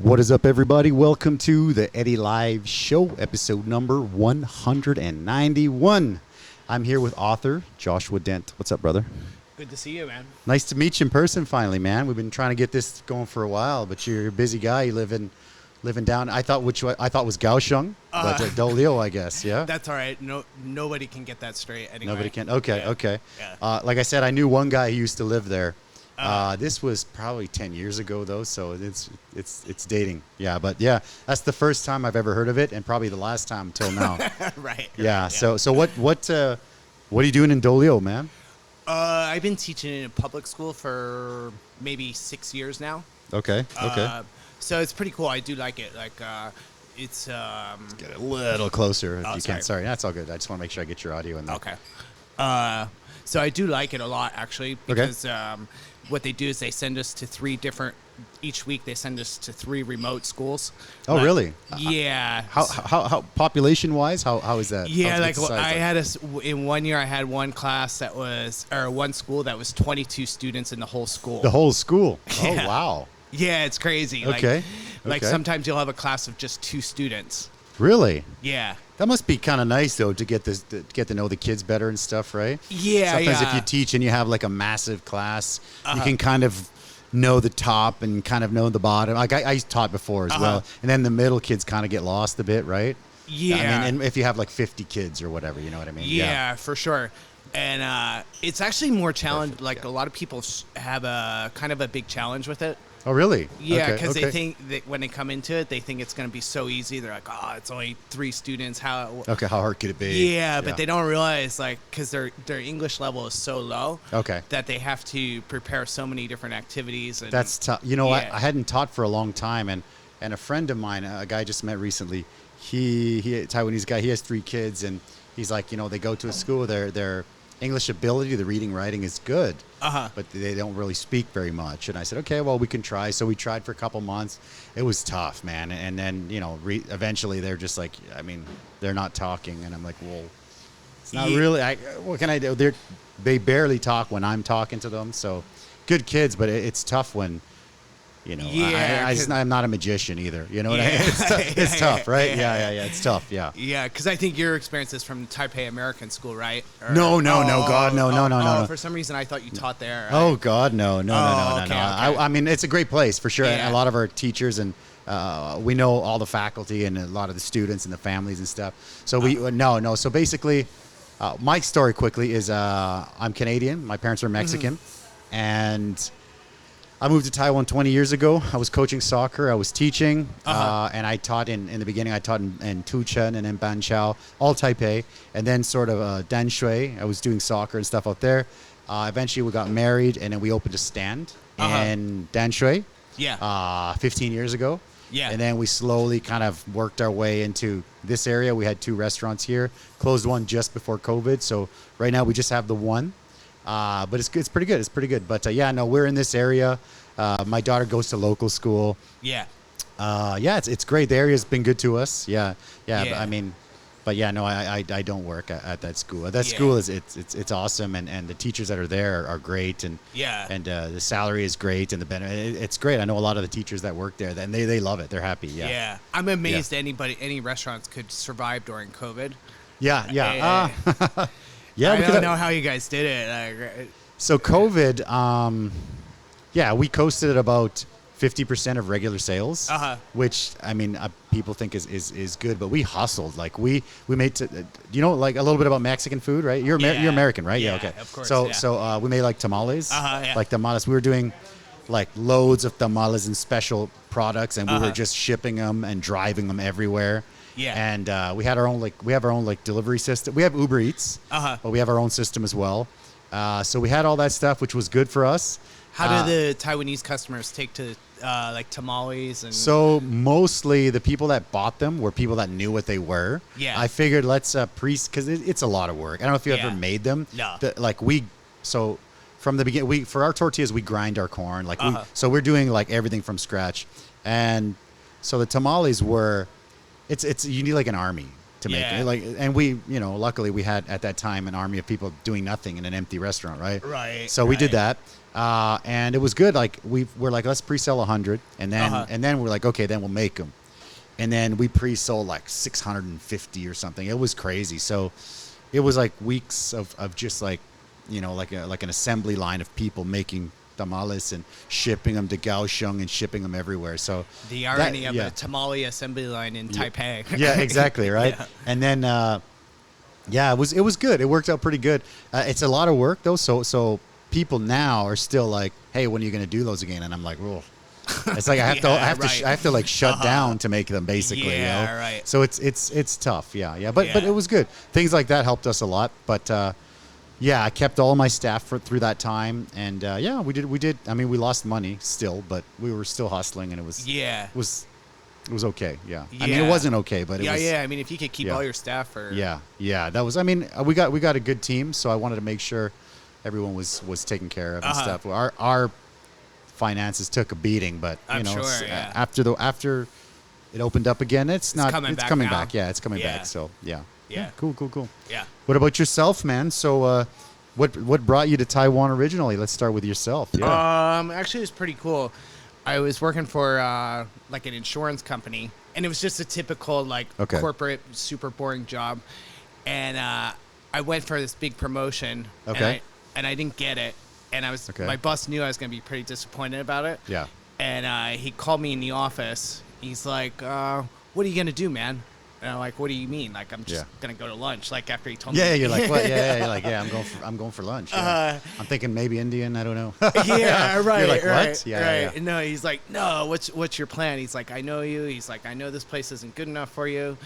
What is up, everybody? Welcome to the Eddy Live Show, episode number 191. I'm here with author Joshua Dent. What's up, brother? Good to see you, man. Nice to meet you in person finally, man. We've been trying to get this going for a while, but you're a busy guy. You living down, I thought was Kaohsiung, but Dolio, I guess, yeah? That's all right. Nobody can get that straight anyway. Nobody can? Okay, yeah. okay. Yeah. Like I said, I knew one guy who used to live there. This was probably 10 years ago, though, so it's dating. Yeah, but yeah, that's the first time I've ever heard of it, and probably the last time until now. Right. Yeah. So what are you doing in Dolio, man? I've been teaching in a public school for maybe 6 years now. Okay. So it's pretty cool. I do like it. It's get a little closer if you sorry. can. Sorry, that's all good. I just want to make sure I get your audio in there. Okay. So I do like it a lot, actually, because what they do is they send us to each week they send us to 3 remote schools. Oh, really? Yeah. How population-wise, how is that? Yeah, in 1 year I had one school that was 22 students in the whole school. The whole school? Yeah. Oh, wow. Yeah, it's crazy. Okay. Like sometimes you'll have a class of just 2 students. Really? Yeah. That must be kind of nice, though, to get to know the kids better and stuff, right? Yeah. Sometimes if you teach and you have like a massive class, you can kind of know the top and kind of know the bottom. Like I taught before as well, and then the middle kids kind of get lost a bit, right? Yeah. I mean, and if you have like 50 kids or whatever, you know what I mean? Yeah, for sure. And it's actually more challenging. Like a lot of people have a kind of a big challenge with it. Oh, really? Yeah, because they think that when they come into it, they think it's going to be so easy. They're like, oh, it's only 3 students. How hard could it be? Yeah, but they don't realize, like, because their English level is so low that they have to prepare so many different activities. And, that's tough. You know, I hadn't taught for a long time, and a friend of mine, a guy I just met recently, he a Taiwanese guy, he has 3 kids, and he's like, they go to a school, their English ability, the reading, writing is good, but they don't really speak very much. And I said, okay, well, we can try. So we tried for a couple months. It was tough, man. And then, eventually they're just like, they're not talking. And I'm like, well, it's not really, what can I do? They barely talk when I'm talking to them. So good kids, but it's tough when, I'm not a magician either. You know what I mean? It's tough, right? Yeah. It's tough. Yeah. Yeah, because I think your experience is from the Taipei American School, right? No, God, no. For some reason, I thought you taught there. Right? Oh, God, no. Okay. I mean, it's a great place for sure. Yeah. And a lot of our teachers and we know all the faculty and a lot of the students and the families and stuff. So So basically, my story quickly is I'm Canadian. My parents are Mexican, and I moved to Taiwan 20 years ago. I was coaching soccer. I was teaching, and I taught in the beginning. I taught in Tuchen and in Banqiao, all Taipei, and then sort of Danshui. I was doing soccer and stuff out there. Eventually, we got married, and then we opened a stand in Danshui. 15 years ago. Yeah. And then we slowly kind of worked our way into this area. We had 2 restaurants here. Closed one just before COVID. So right now we just have the one. But it's pretty good. It's pretty good. But we're in this area. My daughter goes to local school. Yeah. It's great. The area's been good to us. Yeah. But I don't work at that school. That school it's awesome, and the teachers that are there are great, and the salary is great, and the benefit it's great. I know a lot of the teachers that work there, and they love it. They're happy. Yeah. Yeah. I'm amazed any restaurants could survive during COVID. Yeah. I don't know how you guys did it. So COVID, we coasted at about 50% of regular sales, which people think is good, but we hustled. Like we made like a little bit about Mexican food, right? You're American, right? Yeah, okay. Of course. So we made like tamales, like tamales. We were doing like loads of tamales and special products, and we were just shipping them and driving them everywhere. Yeah. And we have our own delivery system. We have Uber Eats, but we have our own system as well. So we had all that stuff, which was good for us. How do the Taiwanese customers take to like tamales? And so mostly the people that bought them were people that knew what they were. Yeah. I figured let's because it's a lot of work. I don't know if you ever made them. No. So from the beginning, for our tortillas, we grind our corn. So we're doing like everything from scratch. And so the tamales were, you need like an army. to make it. Like, and we, you know, luckily we had at that time an army of people doing nothing in an empty restaurant, right? Right. So we did that, and it was good. Like we're like, let's pre-sell 100, and then we're like, okay, then we'll make them, and then we pre-sold like 650 or something. It was crazy. So it was like weeks of just like, you know, like an assembly line of people making tamales and shipping them to Kaohsiung and shipping them everywhere. So the irony of a tamale assembly line in Taipei. Yeah, exactly, right? Yeah. And then it was good. It worked out pretty good. It's a lot of work though, so people now are still like, hey, when are you going to do those again? And I'm like, whoa. It's like I have to like shut down to make them, basically. Yeah, you know? Right. So it's tough. Yeah. But it was good. Things like that helped us a lot. But yeah, I kept all my staff through that time, and we did. I mean, we lost money still, but we were still hustling, and it was okay. Yeah. I mean, it wasn't okay, but it was. Yeah. I mean, if you could keep all your staff, that was. I mean, we got a good team, so I wanted to make sure everyone was taken care of and stuff. Our finances took a beating, but you know, after it opened up again, it's coming back. Yeah, it's coming back. So yeah. Yeah. Cool. Yeah. What about yourself, man? So, what brought you to Taiwan originally? Let's start with yourself. Yeah. Actually, it was pretty cool. I was working for like an insurance company, and it was just a typical corporate, super boring job. And I went for this big promotion. Okay. And I didn't get it, and my boss knew I was going to be pretty disappointed about it. Yeah. And he called me in the office. He's like, "What are you going to do, man?" And I'm like, what do you mean? Like, I'm just gonna go to lunch. Like after he told me. Yeah, you're like, what? Yeah, you're like, I'm going for lunch. Yeah. I'm thinking maybe Indian. I don't know. Yeah, right. You're like, right, what? Yeah, right. No, he's like, no. What's your plan? He's like, I know you. He's like, I know this place isn't good enough for you.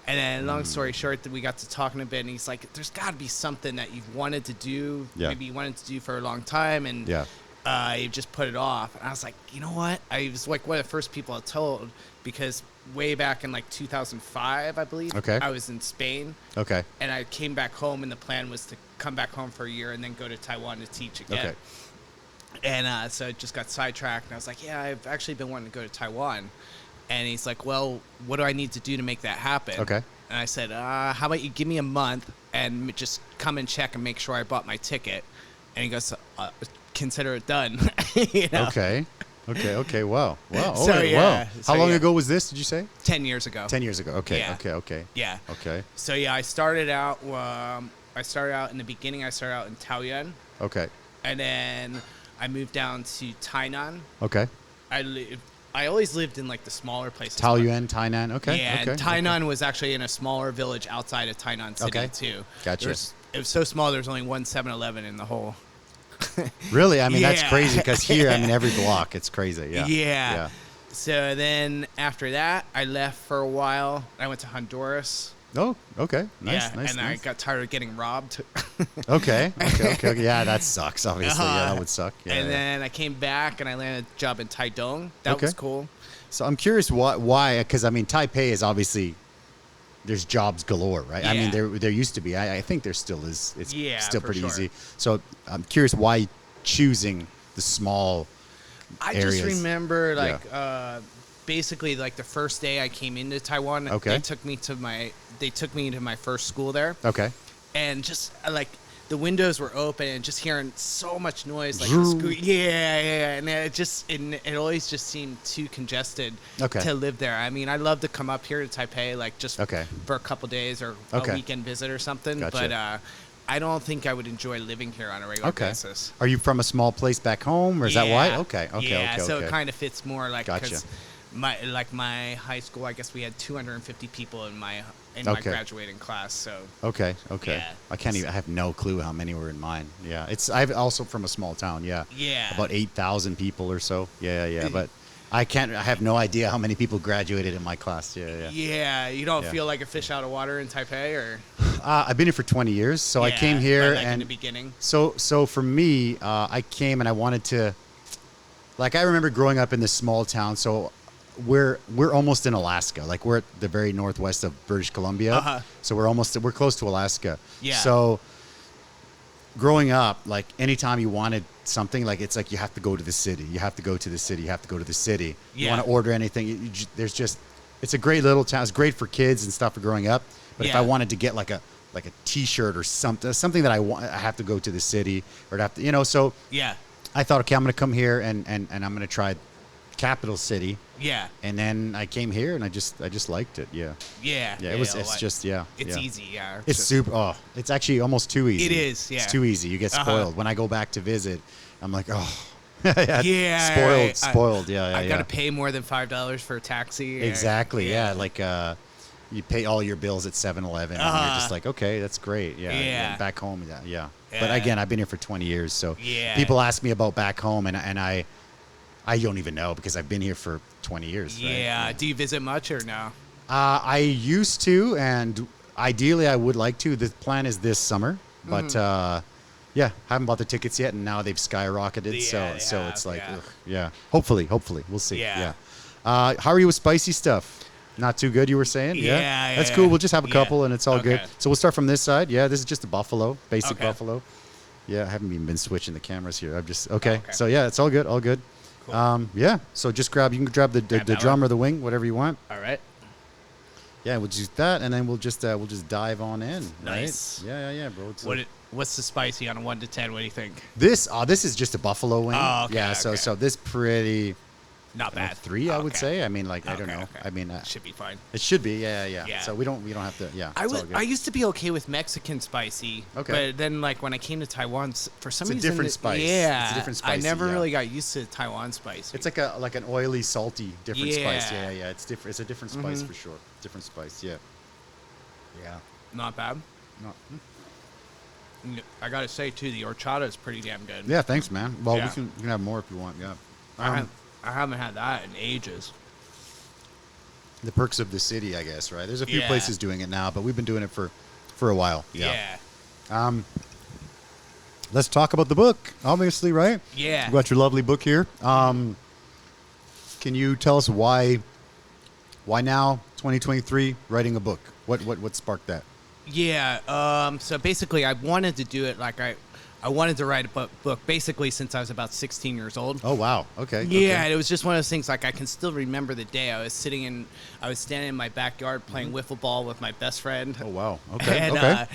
And then, long story short, that we got to talking a bit, and he's like, there's got to be something that you've wanted to do. Yeah. Maybe you wanted to do for a long time, and you just put it off. And I was like, you know what? I was like one of the first people I told, because way back in like 2005, I believe. Okay. I was in Spain. Okay. And I came back home, and the plan was to come back home for a year and then go to Taiwan to teach again. Okay. And so I just got sidetracked, and I was like, yeah, I've actually been wanting to go to Taiwan. And he's like, well, what do I need to do to make that happen? Okay. And I said, how about you give me a month and just come and check and make sure I bought my ticket. And he goes, consider it done. You know? Okay. Wow. So, wow. How long ago was this, did you say? 10 years ago. 10 years ago. Okay. Yeah. Okay. Yeah. Okay. So, yeah, I started out in the beginning, I started out in Taoyuan. Okay. And then I moved down to Tainan. Okay. I always lived in like the smaller places. Taoyuan, Tainan. Okay. Yeah, okay. And Tainan was actually in a smaller village outside of Tainan City too. Gotcha. It was so small. There's only one 7-Eleven in the whole. Really? I mean, that's crazy, because here, I mean, every block, it's crazy. Yeah. So then after that, I left for a while. I went to Honduras. Oh, okay. Nice. And I got tired of getting robbed. Okay. Yeah, that sucks, obviously. Yeah, that would suck. Yeah, and then I came back, and I landed a job in Taidong. That was cool. So I'm curious why, because, I mean, Taipei is obviously, there's jobs galore, right? Yeah. I mean, there used to be. I think there still is. It's still pretty sure. easy. So I'm curious why choosing the small areas. I just remember, basically, like, the first day I came into Taiwan, they took me to my first school there. Okay. And just, the windows were open, and just hearing so much noise, and it always just seemed too congested to live there. I mean, I'd love to come up here to Taipei, just for a couple days or a weekend visit or something, but I don't think I would enjoy living here on a regular basis. Are you from a small place back home, or is that why? Okay. So it kind of fits more, because my high school, I guess we had 250 people in my graduating class. So okay. Yeah. I have no clue how many were in mine. Yeah, I'm also from a small town. Yeah, about 8,000 people or so. Yeah. But I have no idea how many people graduated in my class. Yeah. You don't feel like a fish out of water in Taipei, or? I've been here for 20 years, so I came here and in the beginning. So for me, I came and I wanted to. I remember growing up in this small town, so. We're almost in Alaska. We're at the very northwest of British Columbia. So we're close to Alaska. Yeah. So growing up, anytime you wanted something, it's like you have to go to the city. You have to go to the city. You have to go to the city. Yeah. You want to order anything. It's a great little town. It's great for kids and stuff for growing up. But if I wanted to get like a T-shirt or something that I have to go to the city or have to, so I thought, okay, I'm going to come here and I'm going to try capital city. Yeah. And then I came here and I just liked it. Yeah. Yeah. Yeah. It's easy. Yeah. It's super. Oh, it's actually almost too easy. It is. Yeah. It's too easy. You get spoiled. When I go back to visit, I'm like, oh. Spoiled. I got to pay more than $5 for a taxi. Exactly. Yeah. Like, you pay all your bills at 7-Eleven, and you're just like, okay, that's great. Yeah. And back home, yeah. But again, I've been here for 20 years, so people ask me about back home, and I don't even know because I've been here for 20 years. Yeah. Right? Do you visit much or no? I used to, and ideally I would like to. The plan is this summer, but yeah, haven't bought the tickets yet, and now they've skyrocketed. So it's like, hopefully, we'll see. Yeah. How are you with spicy stuff? Not too good, you were saying? Yeah. That's cool. We'll just have a couple, and it's all good. So we'll start from this side. Yeah, this is just a buffalo, basic buffalo. Yeah, I haven't even been switching the cameras here. I'm just okay. So yeah, it's all good. Cool. Yeah. So just you can grab the drum or the wing, whatever you want. All right. Yeah, we'll just do that, and then we'll just dive on in. Nice. Right? Yeah, bro. What's the spicy on a 1 to 10? What do you think? This is just a buffalo wing. Oh, okay. Yeah. So this pretty. Not bad. 3, I would say. I mean, like, I don't know. Okay. I mean, should be fine. It should be. Yeah. So we don't have to. Yeah. I used to be okay with Mexican spicy. Okay. But then, like, when I came to Taiwan, for some reason, it's a different spice. Yeah. It's a different spice. I never really got used to Taiwan spicy. It's like an oily, salty, different spice. Yeah. It's different. It's a different spice for sure. Different spice. Yeah. Yeah. Not bad. No. I gotta say too, the horchata is pretty damn good. Yeah. Thanks, man. Well, we can have more if you want. Yeah. I haven't had that in ages. The perks of the city, I guess, right? There's a few places doing it now, but we've been doing it for a while. Yeah. Let's talk about the book, obviously, right? Yeah. You got your lovely book here. Can you tell us why now, 2023, writing a book? What sparked that? Yeah. So basically, I wanted to do it like I wanted to write a book basically since I was about 16 years old. Oh, wow. Okay. Yeah, and it was just one of those things, like, I can still remember the day I was standing in my backyard playing wiffle ball with my best friend. Oh, wow. Okay.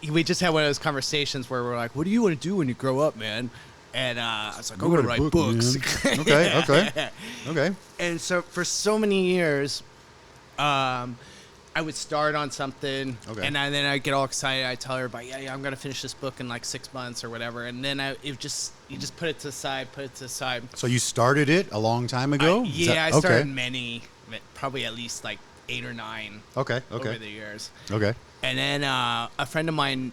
And we just had one of those conversations where we're like, what do you want to do when you grow up, man? And I was like, I'm going to write books. Okay. And so for so many years, I would start on something, and then I'd get all excited. I'd tell everybody, yeah, I'm going to finish this book in like 6 months or whatever. And then you just put it to the side, So you started it a long time ago? I started many, probably at least like 8 or 9 over the years. Okay. And then a friend of mine,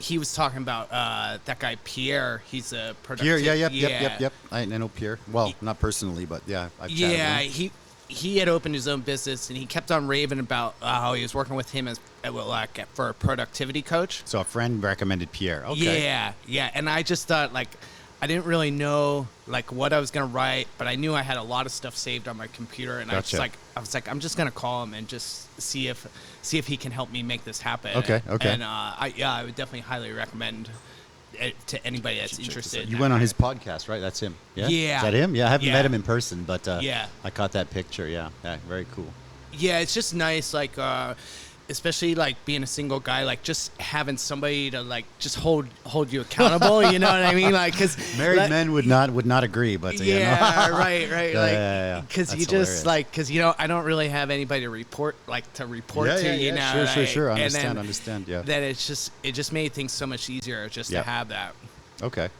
he was talking about that guy, Pierre. He's a productive. Pierre, yep. I know Pierre. Well, not personally, but yeah, I've chatted with him. He had opened his own business, and he kept on raving about how he was working with him for a productivity coach. So a friend recommended Pierre. Okay. Yeah. And I just thought, like, I didn't really know like what I was gonna write, but I knew I had a lot of stuff saved on my computer, and Gotcha. I was like, I'm just gonna call him and just see if he can help me make this happen. Okay. And I would definitely highly recommend it to anybody that's interested. You went on his podcast, right? That's him. Yeah. Is that him? Yeah, I haven't met him in person, but I caught that picture. Yeah, very cool. Yeah, it's just nice, like, especially like being a single guy, like just having somebody to like just hold you accountable. You know what I mean? Like, because married men would not agree, but right. Yeah. Because you just like, because I don't really have anybody to report to. You know, sure. Understand. Yeah. Then it just made things so much easier just to have that. Okay.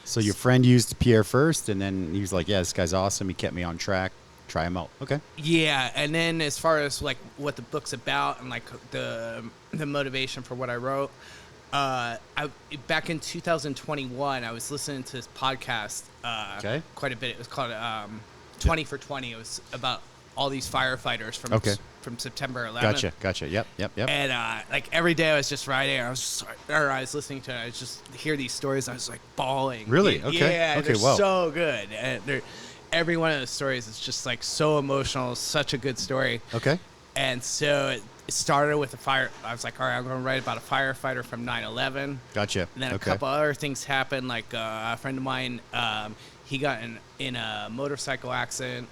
So your friend used Pierre first, and then he was like, "Yeah, this guy's awesome. He kept me on track. Try him out." Okay. Yeah, and then as far as like what the book's about and like the motivation for what I wrote, back in 2021, I was listening to this podcast quite a bit. It was called 20 for 20. It was about all these firefighters from September 11th. Gotcha. Yep. And like every day I was just writing, I was listening to it. I just hear these stories. And I was like bawling. Really? Okay. Yeah. Okay. They're so good. And every one of those stories is just like so emotional. Such a good story. Okay. And so it started with a fire. I was like, all right, I'm going to write about a firefighter from 9/11. Gotcha. And then a couple other things happened. Like a friend of mine, he got in a motorcycle accident.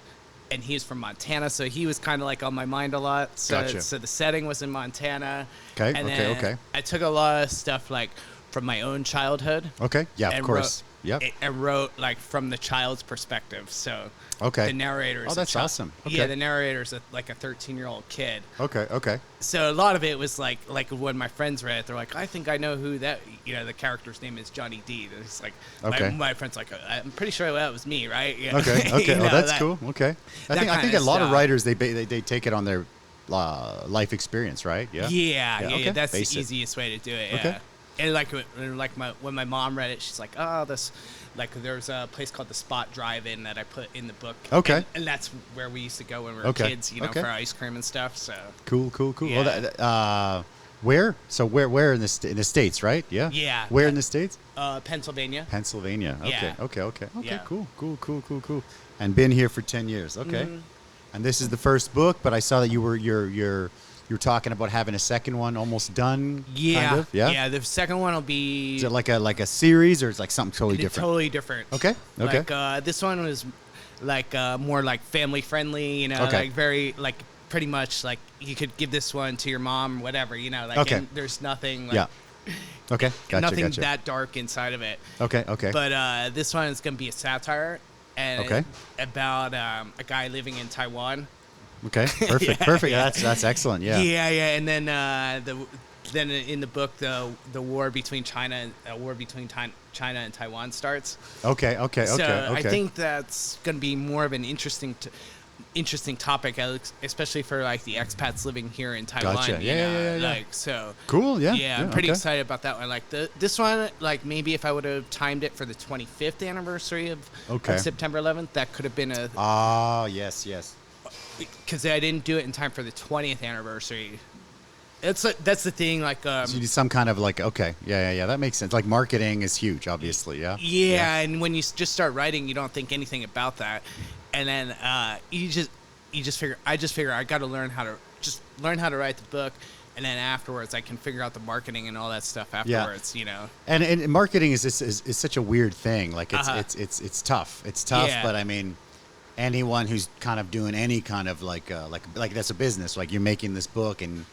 and he's from Montana, so he was kind of like on my mind a lot. So, Gotcha. So the setting was in Montana. Okay, And okay, then okay. I took a lot of stuff like from my own childhood. Okay, yeah, of course. Yep. I wrote like from the child's perspective. So Okay. the narrator's Oh, that's awesome. Okay. Yeah, the narrator's like a 13-year-old kid. Okay, okay. So a lot of it was like when my friends read it, they're like, I think I know who that, the character's name is Johnny D. And it's like, Okay. my friend's like, I'm pretty sure that was me, right? Yeah. Okay, okay. You oh, know, that's cool. Okay. I think kinda a lot of stuff. writers they take it on their life experience, right? Yeah. Yeah, okay. that's Base the it. easiest way to do it. Yeah. Okay. And when my mom read it, she's like, oh, there's a place called the Spot Drive-In that I put in the book. Okay. And that's where we used to go when we were Okay. kids, Okay. for ice cream and stuff. So. Cool. Yeah. Well, where? So where in the States, right? Yeah. Yeah. Where in the States? Pennsylvania. Pennsylvania. Okay. Yeah. Okay. Yeah. Cool. And been here for 10 years. Okay. Mm-hmm. And this is the first book, but I saw that you're talking about having a second one almost done. Yeah. Kind of? Yeah. Yeah. The second one will be. Is it like a series or it's like something totally different? Totally different. Okay. Like this one was like more like family friendly, Okay. like very like pretty much like you could give this one to your mom, whatever, like Okay. and there's nothing like Yeah. Okay. Gotcha. nothing Gotcha. that dark inside of it. Okay. But this one is gonna be a satire and Okay. about a guy living in Taiwan. Okay. Perfect. Perfect. That's excellent. Yeah. Yeah. And then then in the book the war between China and Taiwan starts. Okay. So I think that's going to be more of an interesting topic, especially for like the expats living here in Taiwan. Gotcha. Yeah. Like so. Cool. Yeah. Yeah, I'm pretty okay. excited about that one. Like this one, like maybe if I would have timed it for the 25th anniversary of September 11th, that could have been a. Ah, yes. Because I didn't do it in time for the 20th anniversary. That's the thing. Like So you do some kind of like yeah. That makes sense. Like marketing is huge, obviously. Yeah. Yeah, and when you just start writing, you don't think anything about that, and then you just figure. I just figure I got to learn how to write the book, and then afterwards I can figure out the marketing and all that stuff afterwards. And marketing is such a weird thing. Like it's tough. It's tough, Yeah. but I mean, anyone who's kind of doing any kind of like that's a business. Like you're making this book and.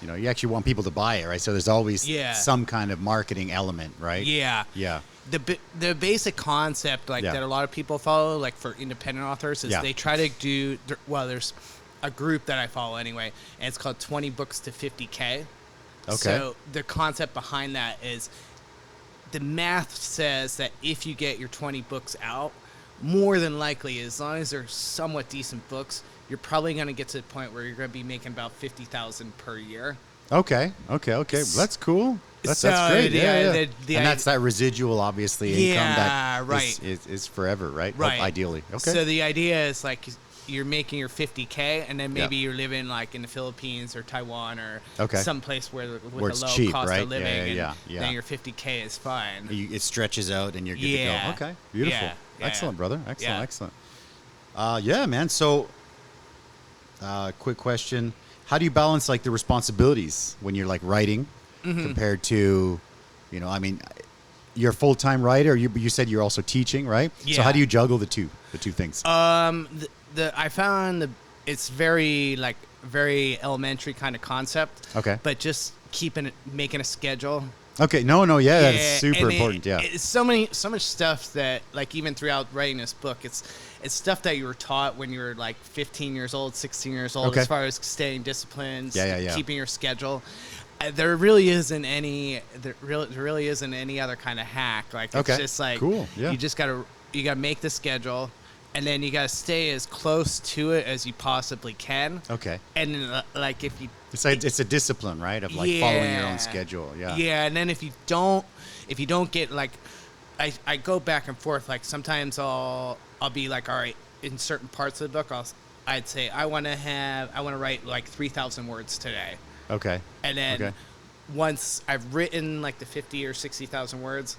You actually want people to buy it, right? So there's always some kind of marketing element, right? Yeah. Yeah. The basic concept that a lot of people follow, like for independent authors, is they try to do. Well, there's a group that I follow anyway, and it's called 20 Books to 50K. Okay. So the concept behind that is the math says that if you get your 20 books out, more than likely, as long as they're somewhat decent books, you're probably going to get to the point where you're going to be making about $50,000 per year. Okay. That's cool. That's great. Yeah. And that's that residual, obviously, income that is forever, right? Right. Ideally. Okay. So the idea is like you're making your 50K, and then maybe you're living like in the Philippines or Taiwan or someplace where a low cheap, cost right? of living, Yeah. then your 50K is fine. It stretches out, and you're good to go. Okay. Beautiful. Yeah. Excellent, brother. Excellent. Yeah, man. So. Quick question: how do you balance like the responsibilities when you're like writing compared to, I mean, you're a full-time writer. You said you're also teaching, right? Yeah. So how do you juggle the two things? I found it's very elementary kind of concept. Okay. But just making a schedule. Okay. No. Yeah, that's super important. Yeah. It's so much stuff that like even throughout writing this book, it's stuff that you were taught when you were like 15 years old, 16 years old, as far as staying disciplined, keeping your schedule. There really isn't any other kind of hack. Like it's just like cool. Yeah. you gotta make the schedule, and then you gotta stay as close to it as you possibly can. Okay. And like if you. It's a discipline, right? Of like following your own schedule. Yeah. Yeah, and then if you don't get like, I go back and forth. Like sometimes I'll be like, all right, in certain parts of the book, I'd say I want to write like 3,000 words today. Okay. And then once I've written like the 50 or 60,000 words,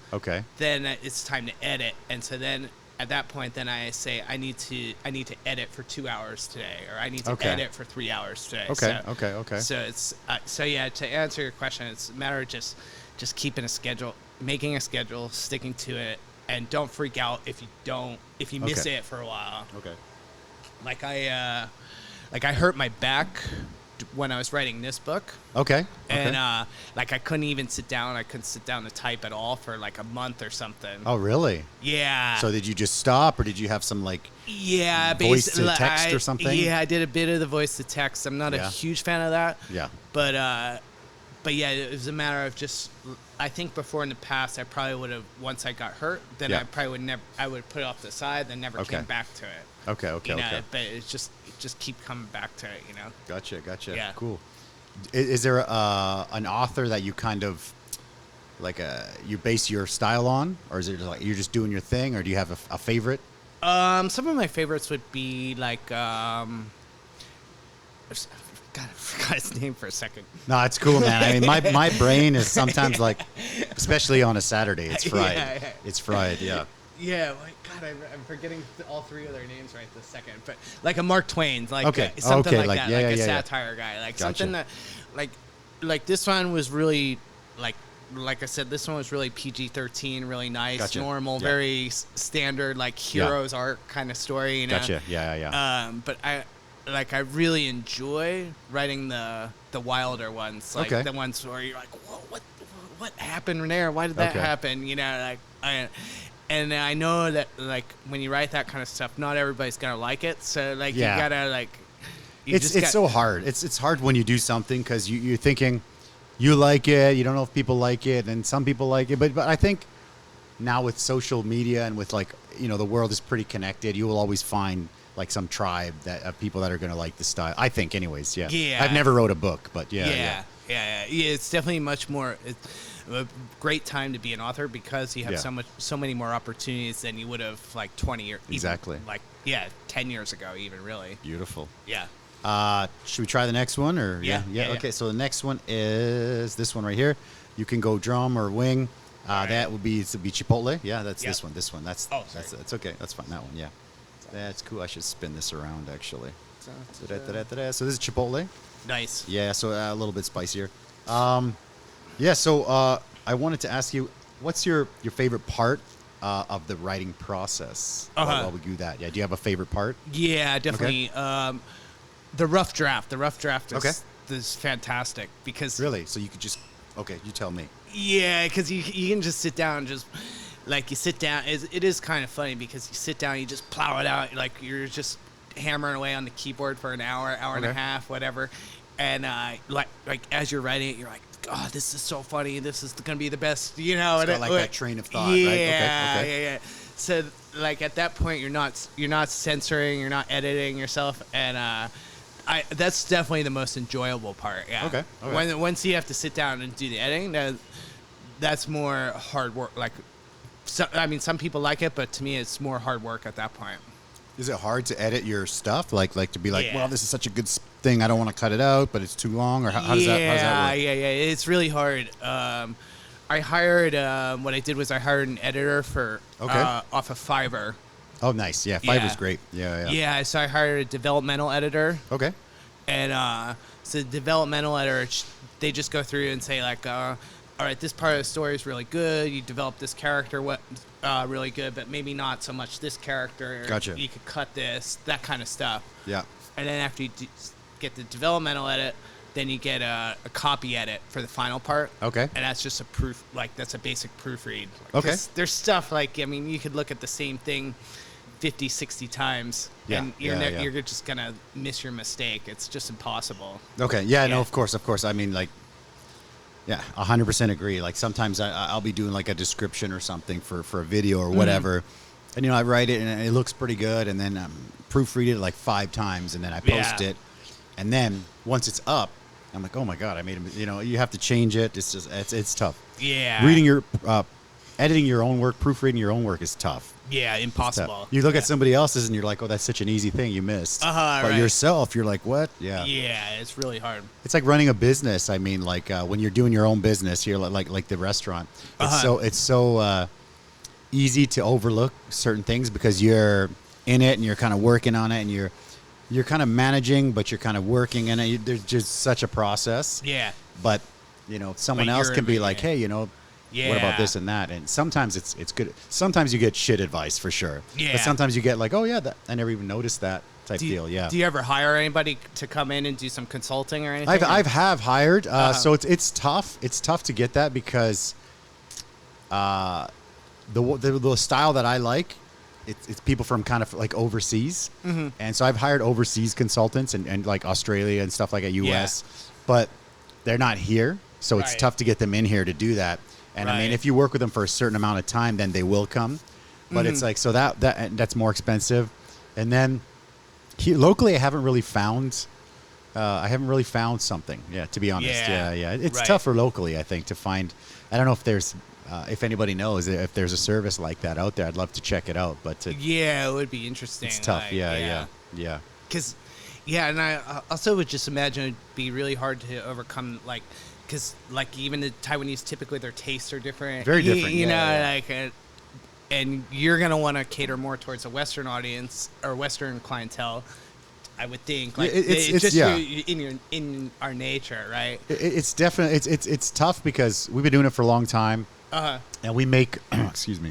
then it's time to edit. And so then at that point, then I say I need to edit for 2 hours today, or I need to edit for 3 hours today. Okay. So it's to answer your question, it's a matter of just keeping a schedule, making a schedule, sticking to it, and don't freak out if you miss it for a while. Okay. Like I hurt my back when I was writing this book. Okay. And like I couldn't even sit down. I couldn't sit down to type at all for like a month or something. Oh, really? Yeah. So did you just stop, or did you have some like voice to text or something? Yeah, I did a bit of the voice to text. I'm not a huge fan of that. Yeah. But yeah, it was a matter of just. I think before in the past, I probably would have, once I got hurt, then I probably would never. I would put it off to the side, then never came back to it. Okay. But it's just keep coming back to it, you know. Gotcha. Yeah. Cool. Is there an author that you kind of like you base your style on, or is it like you're just doing your thing, or do you have a favorite? Some of my favorites would be like God, I forgot his name for a second. No, it's cool, man. I mean, my brain is sometimes like, especially on a Saturday, it's fried. Yeah. It's fried, yeah. Yeah, like, God, I'm forgetting all three of their names right this second. But like a Mark Twain, like okay. Something okay. like that, yeah, like a yeah, satire guy, like Gotcha. something that, like this one was really like I said, this one was really PG-13, really nice, Gotcha. normal, very standard, like hero's arc kind of story, you know. Gotcha. Yeah. But I really enjoy writing the wilder ones, like the ones where you're like, whoa, what happened there? Why did that happen? You know, like and I know that like when you write that kind of stuff, not everybody's gonna like it. So like you gotta like. It's so hard. It's hard when you do something because you're thinking you like it, you don't know if people like it, and some people like it. But I think now with social media and with like the world is pretty connected, you will always find like some tribe of people that are going to like the style. I think, anyways. Yeah. Yeah. I've never wrote a book, but yeah. It's definitely much more. It's a great time to be an author because you have so many more opportunities than you would have like 20 years. Exactly. 10 years ago, even really. Beautiful. Yeah. Should we try the next one or yeah. Okay. So the next one is this one right here. You can go drum or wing. That would be Chipotle. Yeah, that's this one. This one. That's okay. That's fine. That one. Yeah. That's cool. I should spin this around, actually. So this is Chipotle. Nice. Yeah, so a little bit spicier. So I wanted to ask you, what's your favorite part of the writing process? While we do that. Yeah, do you have a favorite part? Yeah, definitely. Okay. The rough draft. The rough draft is fantastic because... Really? So you could just... Okay, you tell me. Yeah, because you can just sit down and just... Like, you sit down, it is kind of funny because you sit down, you just plow it out, like, you're just hammering away on the keyboard for an hour and a half, whatever. And, like as you're writing it, you're like, oh, this is so funny, this is going to be the best, you know. It's got like that train of thought, right? Yeah. So, like, at that point, you're not censoring, you're not editing yourself, and, that's definitely the most enjoyable part, yeah. Okay. Once you have to sit down and do the editing, that's more hard work, like... So, I mean, some people like it, but to me, it's more hard work at that point. Is it hard to edit your stuff? Like to be like, well, this is such a good thing, I don't want to cut it out, but it's too long? Or how does that work? Yeah. It's really hard. I hired, what I did was I hired an editor for off of Fiverr. Oh, nice. Yeah, Fiverr's great. Yeah. Yeah, so I hired a developmental editor. Okay. And so the developmental editor, they just go through and say, like, all right, this part of the story is really good. You developed this character really good, but maybe not so much this character. Gotcha. You could cut this, that kind of stuff. Yeah. And then after you get the developmental edit, then you get a copy edit for the final part. Okay. And that's just a proof, like that's a basic proofread. Okay. There's stuff like, I mean, you could look at the same thing 50, 60 times, and you're just going to miss your mistake. It's just impossible. Okay. Yeah, no, of course. I mean, like, yeah, 100% agree. Like sometimes I'll be doing like a description or something for a video or whatever, and I write it and it looks pretty good, and then proofread it like 5 times, and then I post it, and then once it's up, I'm like, oh my god, I made it. You have to change it. It's just it's tough. Yeah. Editing your own work, proofreading your own work is tough. Yeah, impossible. You look at somebody else's and you're like, oh, that's such an easy thing you missed. But yourself, you're like, what? Yeah. Yeah, it's really hard. It's like running a business. I mean, like when you're doing your own business here, like the restaurant. It's so easy to overlook certain things because you're in it and you're kind of working on it and you're kind of managing, but you're kind of working in it. There's just such a process. Yeah. But someone else can be like, hey, what about this and that? And sometimes it's good. Sometimes you get shit advice for sure. Yeah. But sometimes you get like, oh yeah, I never even noticed that. type deal. Yeah. Do you ever hire anybody to come in and do some consulting or anything? I've hired. So it's tough. It's tough to get that because the style that I like, it's people from kind of like overseas. Mm-hmm. And so I've hired overseas consultants and like Australia and stuff like that, US, but they're not here. So it's tough to get them in here to do that. And I mean, if you work with them for a certain amount of time, then they will come. But it's like, so that's more expensive. And then locally, I haven't really found something. Yeah, to be honest. Yeah. It's tougher locally, I think, to find. I don't know if there's, if anybody knows if there's a service like that out there. I'd love to check it out. But it would be interesting. It's tough. Like, Yeah. Because, and I also would just imagine it'd be really hard to overcome, like, because like even the Taiwanese, typically their tastes are different. Very different. You know, like. And you're going to want to cater more towards a Western audience or Western clientele, I would think. Like, it's just in our nature, right? It's definitely, it's tough because we've been doing it for a long time. And we make,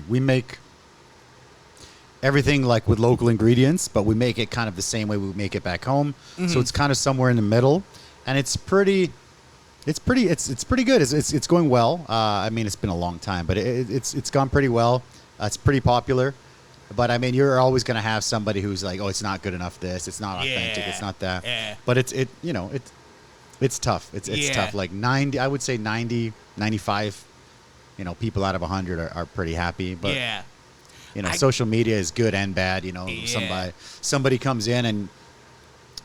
we make everything like with local ingredients, but we make it kind of the same way we make it back home. Mm-hmm. So it's kind of somewhere in the middle. And it's pretty good. It's going well. I mean, it's been a long time, but it's gone pretty well. It's pretty popular, but I mean, you're always going to have somebody who's like, oh, it's not good enough. It's not authentic. It's not that. Yeah. But it's tough. It's tough. Like 90, I would say 90, 95, people out of 100 are pretty happy. But social media is good and bad. Somebody comes in and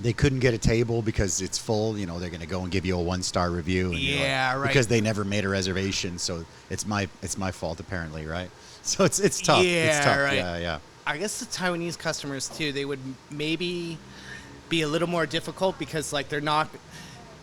they couldn't get a table because it's full. They're going to go and give you a 1-star review. And because they never made a reservation. So it's my fault apparently, right? So it's tough. It's tough. Right. Yeah. I guess the Taiwanese customers too, they would maybe be a little more difficult because like they're not.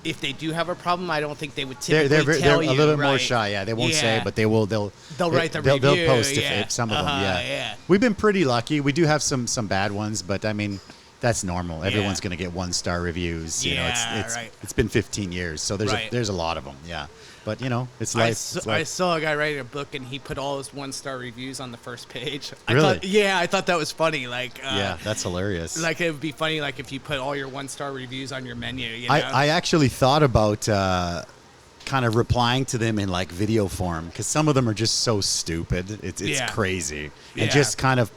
If they do have a problem, I don't think they would typically tell you. They're a little bit more shy. Yeah, they won't say, but they will. They'll write the review. They'll post if some of them. Yeah. We've been pretty lucky. We do have some bad ones, but I mean. That's normal. Everyone's going to get 1-star reviews. It's been 15 years, so there's a lot of them. Yeah, but it's life. I saw a guy writing a book, and he put all his 1-star reviews on the first page. Really? I thought that was funny. Like, that's hilarious. Like it would be funny, like if you put all your 1-star reviews on your menu. I actually thought about kind of replying to them in like video form because some of them are just so stupid. It's crazy, and just kind of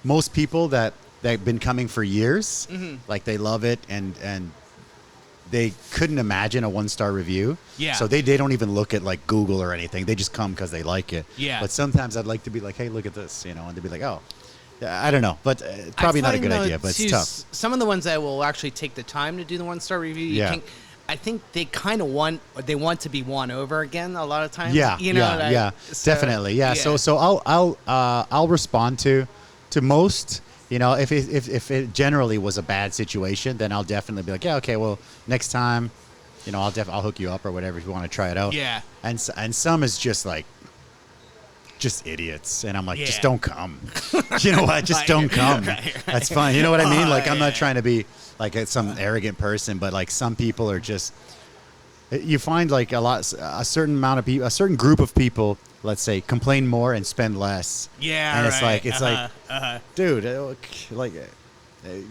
most people that. They've been coming for years, like they love it, and they couldn't imagine a 1-star review. Yeah. So they don't even look at like Google or anything. They just come because they like it. Yeah. But sometimes I'd like to be like, hey, look at this, and they'd be like, oh, I don't know, but probably not a good idea. But it's tough. Some of the ones that will actually take the time to do the 1-star review, I think they kind of want to be won over again a lot of times. Yeah. So, definitely. Yeah. So I'll respond to most. If it generally was a bad situation, then I'll definitely be like, yeah, okay, well, next time, I'll hook you up or whatever if you want to try it out. Yeah. And some is just like, just idiots, and I'm like, just don't come. You know what? Just don't come. That's fine. You know what I mean? Like, I'm not trying to be like some arrogant person, but like some people are just. You find like a certain amount of people, a certain group of people, let's say, complain more and spend less. Yeah, and it's dude, like,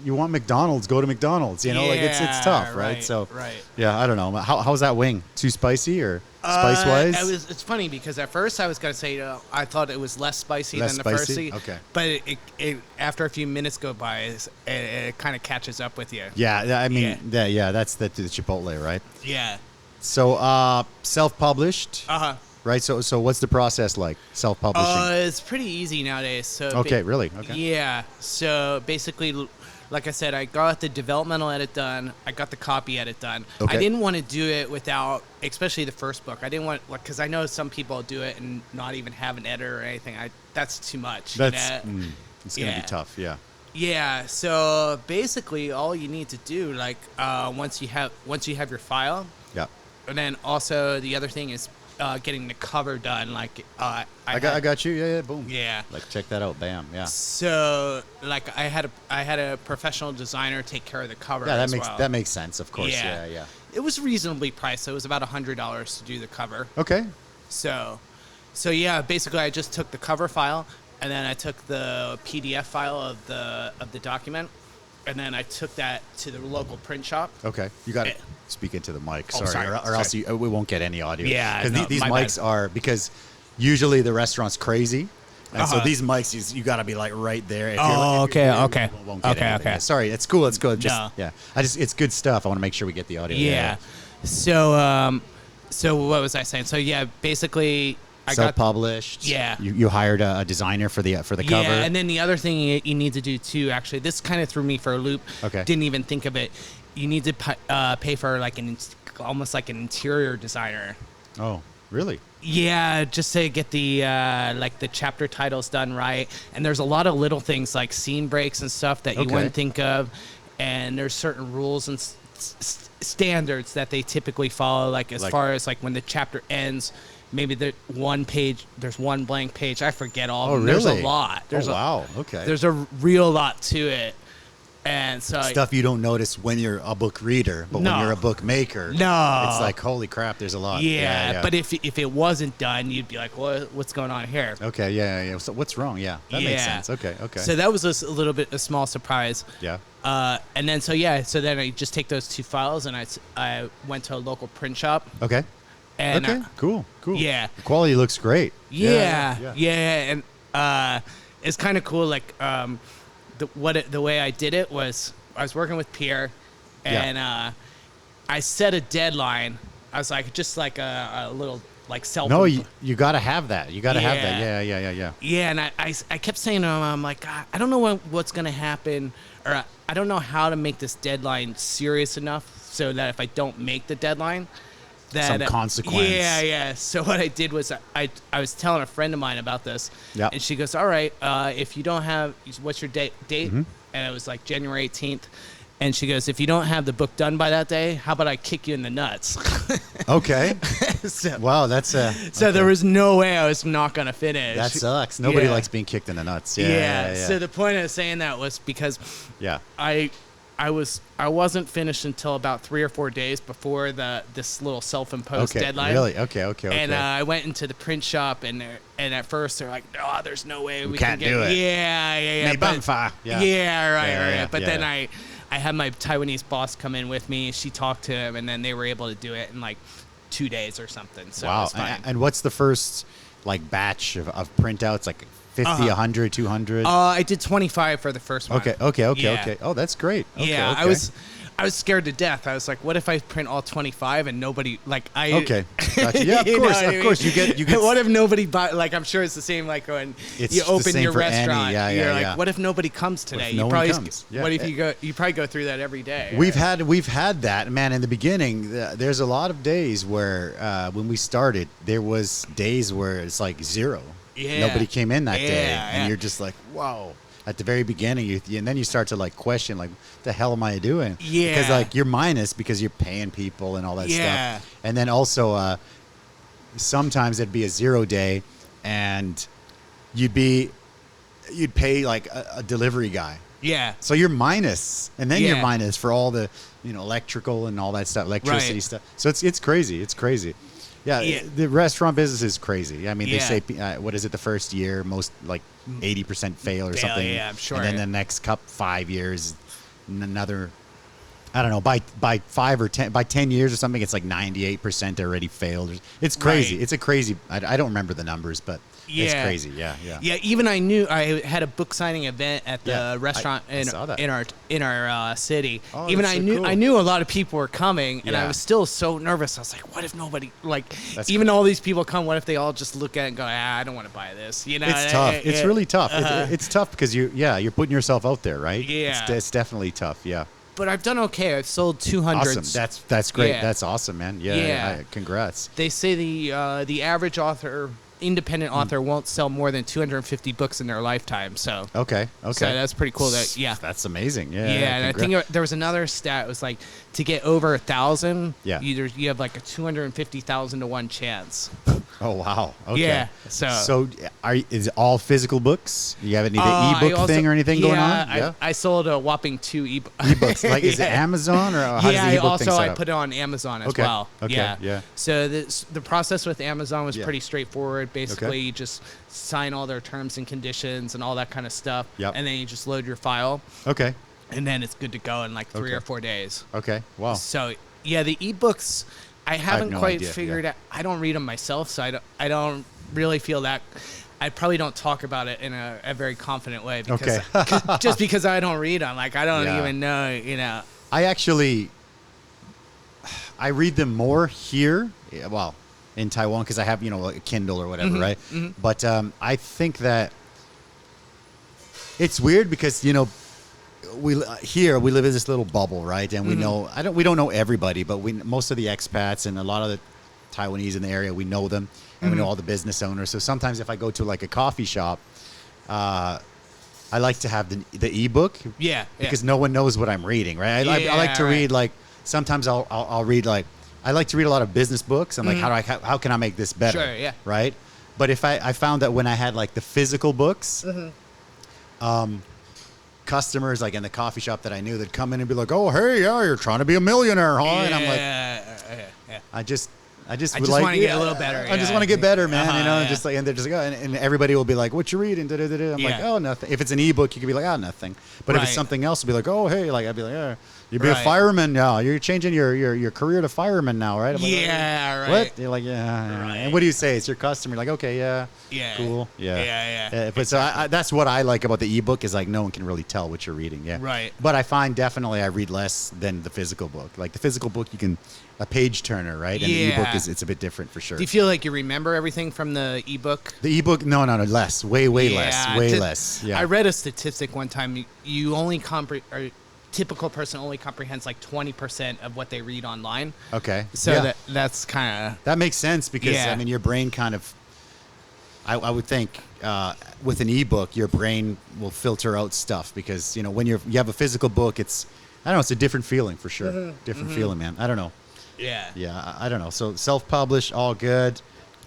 you want McDonald's, go to McDonald's. Like it's tough, right? So, yeah, I don't know. How's that wing? Too spicy or spice wise? It's funny because at first I was gonna say I thought it was less spicy than the first. Okay. But it after a few minutes go by, it kind of catches up with you. Yeah, I mean, that's the Chipotle, right? Yeah. So, self-published. Right. So what's the process like? Self-publishing. It's pretty easy nowadays. So okay, really? Okay. Yeah. So basically, like I said, I got the developmental edit done. I got the copy edit done. Okay. I didn't want to do it without, especially the first book. I didn't want, because I know some people do it and not even have an editor or anything. That's too much. It's gonna be tough. Yeah. Yeah. So basically, all you need to do, like, once you have your file. Yeah. And then also the other thing is getting the cover done. Like I got you. Yeah. Boom. Yeah. Like check that out. Bam. Yeah. So like I had a professional designer take care of the cover. Yeah, that makes sense. Of course. Yeah. It was reasonably priced. So it was about $100 to do the cover. Okay. So yeah, basically I just took the cover file and then I took the PDF file of the document. and then I took that to the local print shop. Okay, you got to speak into the mic. Oh, sorry, or else we won't get any audio. Yeah, because these mics are because usually the restaurant's crazy. And so these mics, you got to be like right there. If okay. Won't get anything. Yeah, sorry, it's cool. It's good. It's good stuff. I want to make sure we get the audio. Yeah. So what was I saying? So basically I self-published. Yeah. You hired a designer for the cover. Yeah, and then the other thing you need to do too. Actually, this kind of threw me for a loop. Okay. Didn't even think of it. You need to pay for like almost like an interior designer. Oh, really? Yeah, just to get the like the chapter titles done right. And there's a lot of little things like scene breaks and stuff that you wouldn't think of. And there's certain rules and standards that they typically follow, like far as like when the chapter ends, maybe there's one blank page. I forget all. Oh, really? There's a lot. Wow. Okay. There's a real lot to it. And so stuff you don't notice when you're a book reader, but when you're a book maker, it's like, holy crap, there's a lot. Yeah. But if it wasn't done, you'd be like, what's going on here? Okay, yeah. So what's wrong? Yeah, that makes sense. Okay. So that was a little bit a small surprise. Yeah. And then so then I just take those two files and I went to a local print shop. Okay. And cool. Yeah. The quality looks great. Yeah. And it's kind of cool. Like the way I did it was I was working with Pierre, and I set a deadline. I was like just like a little like self. No, you got to have that. You got to have that. Yeah. Yeah, and I kept saying to him, I'm like, God, I don't know what's gonna happen, or I don't know how to make this deadline serious enough so that if I don't make the deadline, that some consequence. Yeah. So what I did was I was telling a friend of mine about this, and she goes, all right, if you don't have, what's your date? Mm-hmm. And it was like January 18th. And she goes, if you don't have the book done by that day, how about I kick you in the nuts? Okay. Wow, that's so there was no way I was not going to finish. That sucks. Nobody likes being kicked in the nuts. Yeah. So the point of saying that was because I wasn't finished until about 3 or 4 days before this little self-imposed deadline. Really? Okay. And I went into the print shop, and at first they're like, "No, there's no way we can't can do it." Yeah. Right. But then I had my Taiwanese boss come in with me. She talked to him, and then they were able to do it in like 2 days or something. So wow. It was fine. And what's the first like batch of printouts? Like 50, 100, 200? I did 25 for the first one. Okay. Oh, that's great. Okay. I was scared to death. I was like, what if I print all 25 and nobody Okay. Gotcha. Yeah, of course. You get what if nobody buy, like I'm sure it's the same like when you open your restaurant. You're like, what if nobody comes today? No one comes? What if you probably go through that every day? We've had that, man. In the beginning, there's a lot of days where when we started, there was days where it's like zero. Yeah. Nobody came in that day, and you're just like, wow. At the very beginning, and then you start to like question, like, what the hell am I doing? Yeah. Because like you're minus because you're paying people and all that stuff. And then also, sometimes it'd be a 0 day, and you'd pay like a delivery guy. Yeah. So you're minus, and then you're minus for all the electrical and all that stuff, electricity stuff. So it's crazy. It's crazy. Yeah, the restaurant business is crazy. I mean, they say, what is it, the first year, most like 80% fail or something. Yeah, I'm sure. And then the next 5 years, another, I don't know, by 10 years or something, it's like 98% already failed. It's crazy. Right. It's a crazy, I don't remember the numbers, but it's crazy. Yeah. Even I knew I had a book signing event at the restaurant in our city. Oh, even I knew a lot of people were coming, and I was still so nervous. I was like, what if nobody all these people come? What if they all just look at it and go, I don't want to buy this? It's tough. It's really tough. It's tough because you're putting yourself out there, right? Yeah. It's definitely tough. Yeah. But I've done okay. I've sold 200. Awesome. That's great. Yeah. That's awesome, man. Yeah. Congrats. They say the average independent author won't sell more than 250 books in their lifetime. So okay. So that's pretty cool. That's amazing. Yeah. And I think there was another stat. It was like to get over 1,000. Yeah. You have like a 250,000 to 1 chance. Oh wow. Okay. Yeah. So is it all physical books? You have any ebook thing or anything going on? Yeah. I sold a whopping 2 ebooks. Like is it Amazon or how does the ebook thing set up? I put it on Amazon as well. Okay. Yeah. So the process with Amazon was pretty straightforward. Basically, you just sign all their terms and conditions and all that kind of stuff. Yep. And then you just load your file. Okay. and then it's good to go in like 3 or 4 days. Okay. Wow. So yeah, the ebooks I haven't no quite idea, figured out. I don't read them myself, so I don't really feel that. I probably don't talk about it in a very confident way because just because I don't read them. Like I don't even know, you know. I read them more here, well, in Taiwan because I have, you know, like a Kindle or whatever, right? Mm-hmm. But I think that it's weird because, you know, we live in this little bubble, right? And we know we don't know everybody, but most of the expats and a lot of the Taiwanese in the area, we know them and we know all the business owners. So sometimes if I go to like a coffee shop, I like to have the ebook, because no one knows what I'm reading, right? I like to read like sometimes I'll read like I like to read a lot of business books. I'm like, how can I make this better? Sure, yeah. Right. But if I found that when I had like the physical books, customers like in the coffee shop that I knew, they'd come in and be like, "Oh, hey, yeah, you're trying to be a millionaire, huh?" And I'm like, I just want to get a little better. I just want to get better, man. You know, just like, and they're just like, and everybody will be like, "What you reading?" I'm like, "Oh, nothing." If it's an ebook, you could be like, "Oh, nothing." But if it's something else, it'll be like, "Oh, hey," like I'd be like, "Oh, you'd be a fireman now. You're changing your career to fireman now, right?" I'm like, right. What? You're like, yeah. Right. And what do you say? It's your customer. You're like, okay, cool, but so that's what I like about the ebook is like no one can really tell what you're reading, right. But I find definitely I read less than the physical book. Like the physical book, you can a page turner, right? And the ebook it's a bit different for sure. Do you feel like you remember everything from the ebook? The ebook, no, less, way less. Yeah. I read a statistic one time. You only typical person only comprehends like 20% of what they read online. Okay. So that's kind of... That makes sense because, I mean, your brain kind of... I would think with an ebook, your brain will filter out stuff because, you know, when you have a physical book, it's... I don't know, it's a different feeling for sure. Different feeling, man. I don't know. Yeah. Yeah, I don't know. So self-published, all good.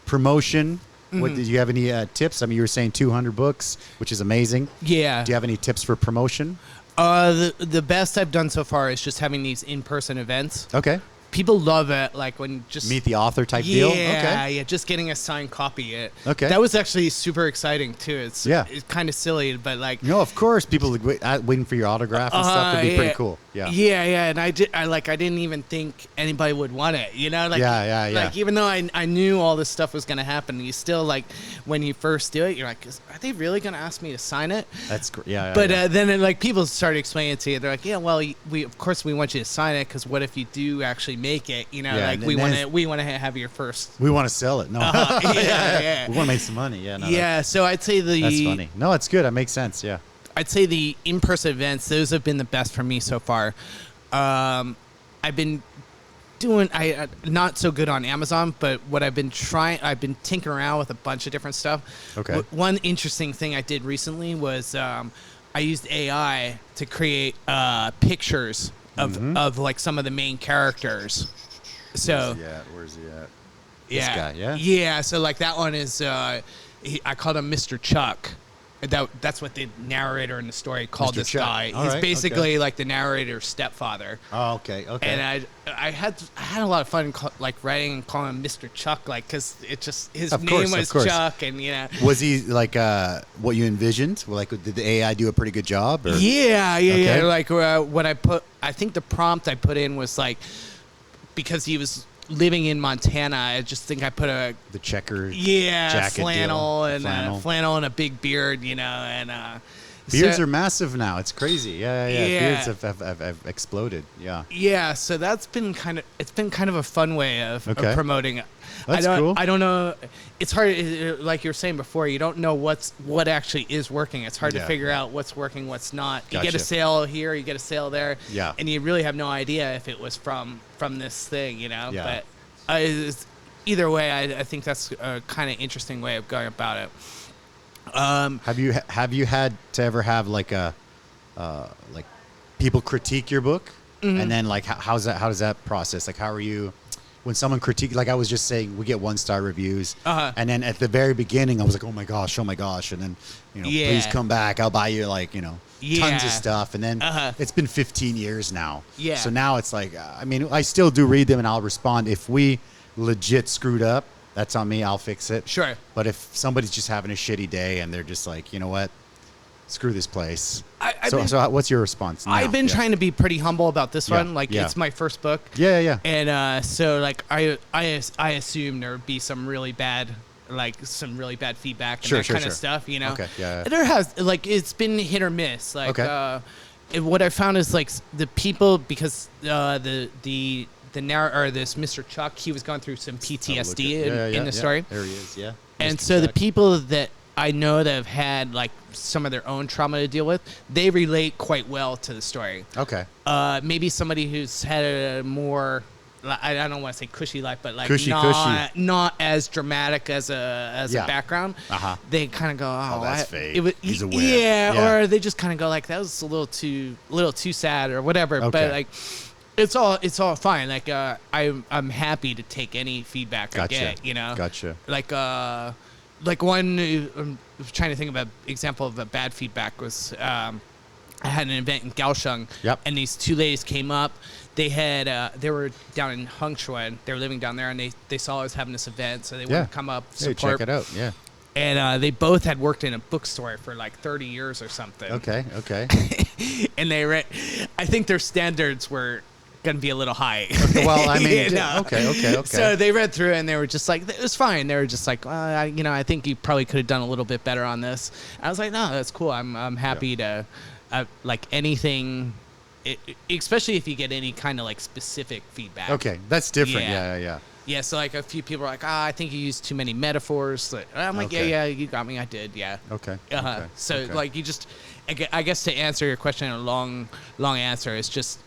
Promotion. What did you have any tips? I mean, you were saying 200 books, which is amazing. Yeah. Do you have any tips for promotion? The best I've done so far is just having these in-person events. Okay. People love it, like when just meet the author type deal. Okay. Yeah, just getting a signed copy. Okay. That was actually super exciting too. It's kind of silly, but like no, of course, people waiting for your autograph and stuff would be pretty cool. Yeah. Yeah, and I didn't even think anybody would want it. You know, like like even though I knew all this stuff was gonna happen, you still like when you first do it, you're like, are they really gonna ask me to sign it? That's great. Yeah. But then like people started explaining it to you. They're like, yeah, well, we of course we want you to sign it because what if you do actually make it? You know, like we want to have your first. We want to sell it. No. Yeah. We want to make some money. Yeah. No, so I'd say that's funny. No, it's good. That makes sense. Yeah. I'd say the in-person events, those have been the best for me so far. I've been doing not so good on Amazon, but what I've been tinkering around with a bunch of different stuff. Okay. One interesting thing I did recently was I used AI to create pictures of like some of the main characters. So where's he at? Yeah. This guy, yeah? Yeah, so like that one is I called him Mr. Chuck. That's what the narrator in the story called Mr. this Chuck. guy. All He's right, basically like the narrator's stepfather. Oh, okay. And I had a lot of fun like writing and calling him Mr. Chuck, like because it just his name was Chuck, and you know. Was he like what you envisioned? Like, did the AI do a pretty good job? Or? Yeah. Like what I think the prompt I put in was like because he was living in Montana, I just think I put the checker jacket flannel and a big beard, you know, and beards are massive now. It's crazy. Yeah. Beards have exploded. Yeah. So that's been kind of a fun way of promoting it. That's cool. I don't know. It's hard, like you were saying before. You don't know what actually is working. It's hard to figure out what's working, what's not. You get a sale here, you get a sale there, and you really have no idea if it was from this thing, you know. Yeah. But either way, I think that's a kind of interesting way of going about it. Have you had to ever have like like people critique your book, and then like how does that process? Like how are you? When someone critique, like I was just saying, we get 1-star reviews, and then at the very beginning, I was like, oh my gosh, and then please come back, I'll buy you like tons of stuff, and then it's been 15 years now, so now it's like, I mean, I still do read them, and I'll respond if we legit screwed up. That's on me. I'll fix it. Sure. But if somebody's just having a shitty day and they're just like, you know what, screw this place. So what's your response now? I've been trying to be pretty humble about this one. Like, yeah. it's my first book. Yeah. And so, like, I assume there would be some really bad feedback and that kind of stuff, you know? Okay, yeah. There has, like, it's been hit or miss. Like, what I found is, like, the people, because this Mr. Chuck, he was going through some PTSD in the story. There he is, yeah. And Mr. so Chuck. the people that I know that have had, like, some of their own trauma to deal with, they relate quite well to the story. Okay. Maybe somebody who's had a more, I don't want to say cushy life, but like cushy. not as dramatic as a background. They kind of go, oh, that's fake. He's aware. Yeah, or they just kind of go like, that was a little too sad or whatever. Okay. But like, it's all fine. Like, I'm happy to take any feedback I get. You know. Gotcha. Like one, I'm trying to think of an example of a bad feedback was, I had an event in Kaohsiung, and these two ladies came up. They were down in Hengshui. They were living down there, and they saw I was having this event, so they wanted to come up, support. Hey, check it out, yeah. And they both had worked in a bookstore for like 30 years or something. Okay. And I think their standards were going to be a little high. Well, I mean, you know? Okay. So they read through it and they were just like, it was fine. They were just like, I think you probably could have done a little bit better on this. I was like, no, that's cool. I'm happy to, like, anything, especially if you get any kind of like specific feedback. Okay, that's different. Yeah. Yeah, so like a few people are like, I think you used too many metaphors. I'm like, yeah, you got me. I did, yeah. Okay. So like you just, I guess to answer your question in a long answer is just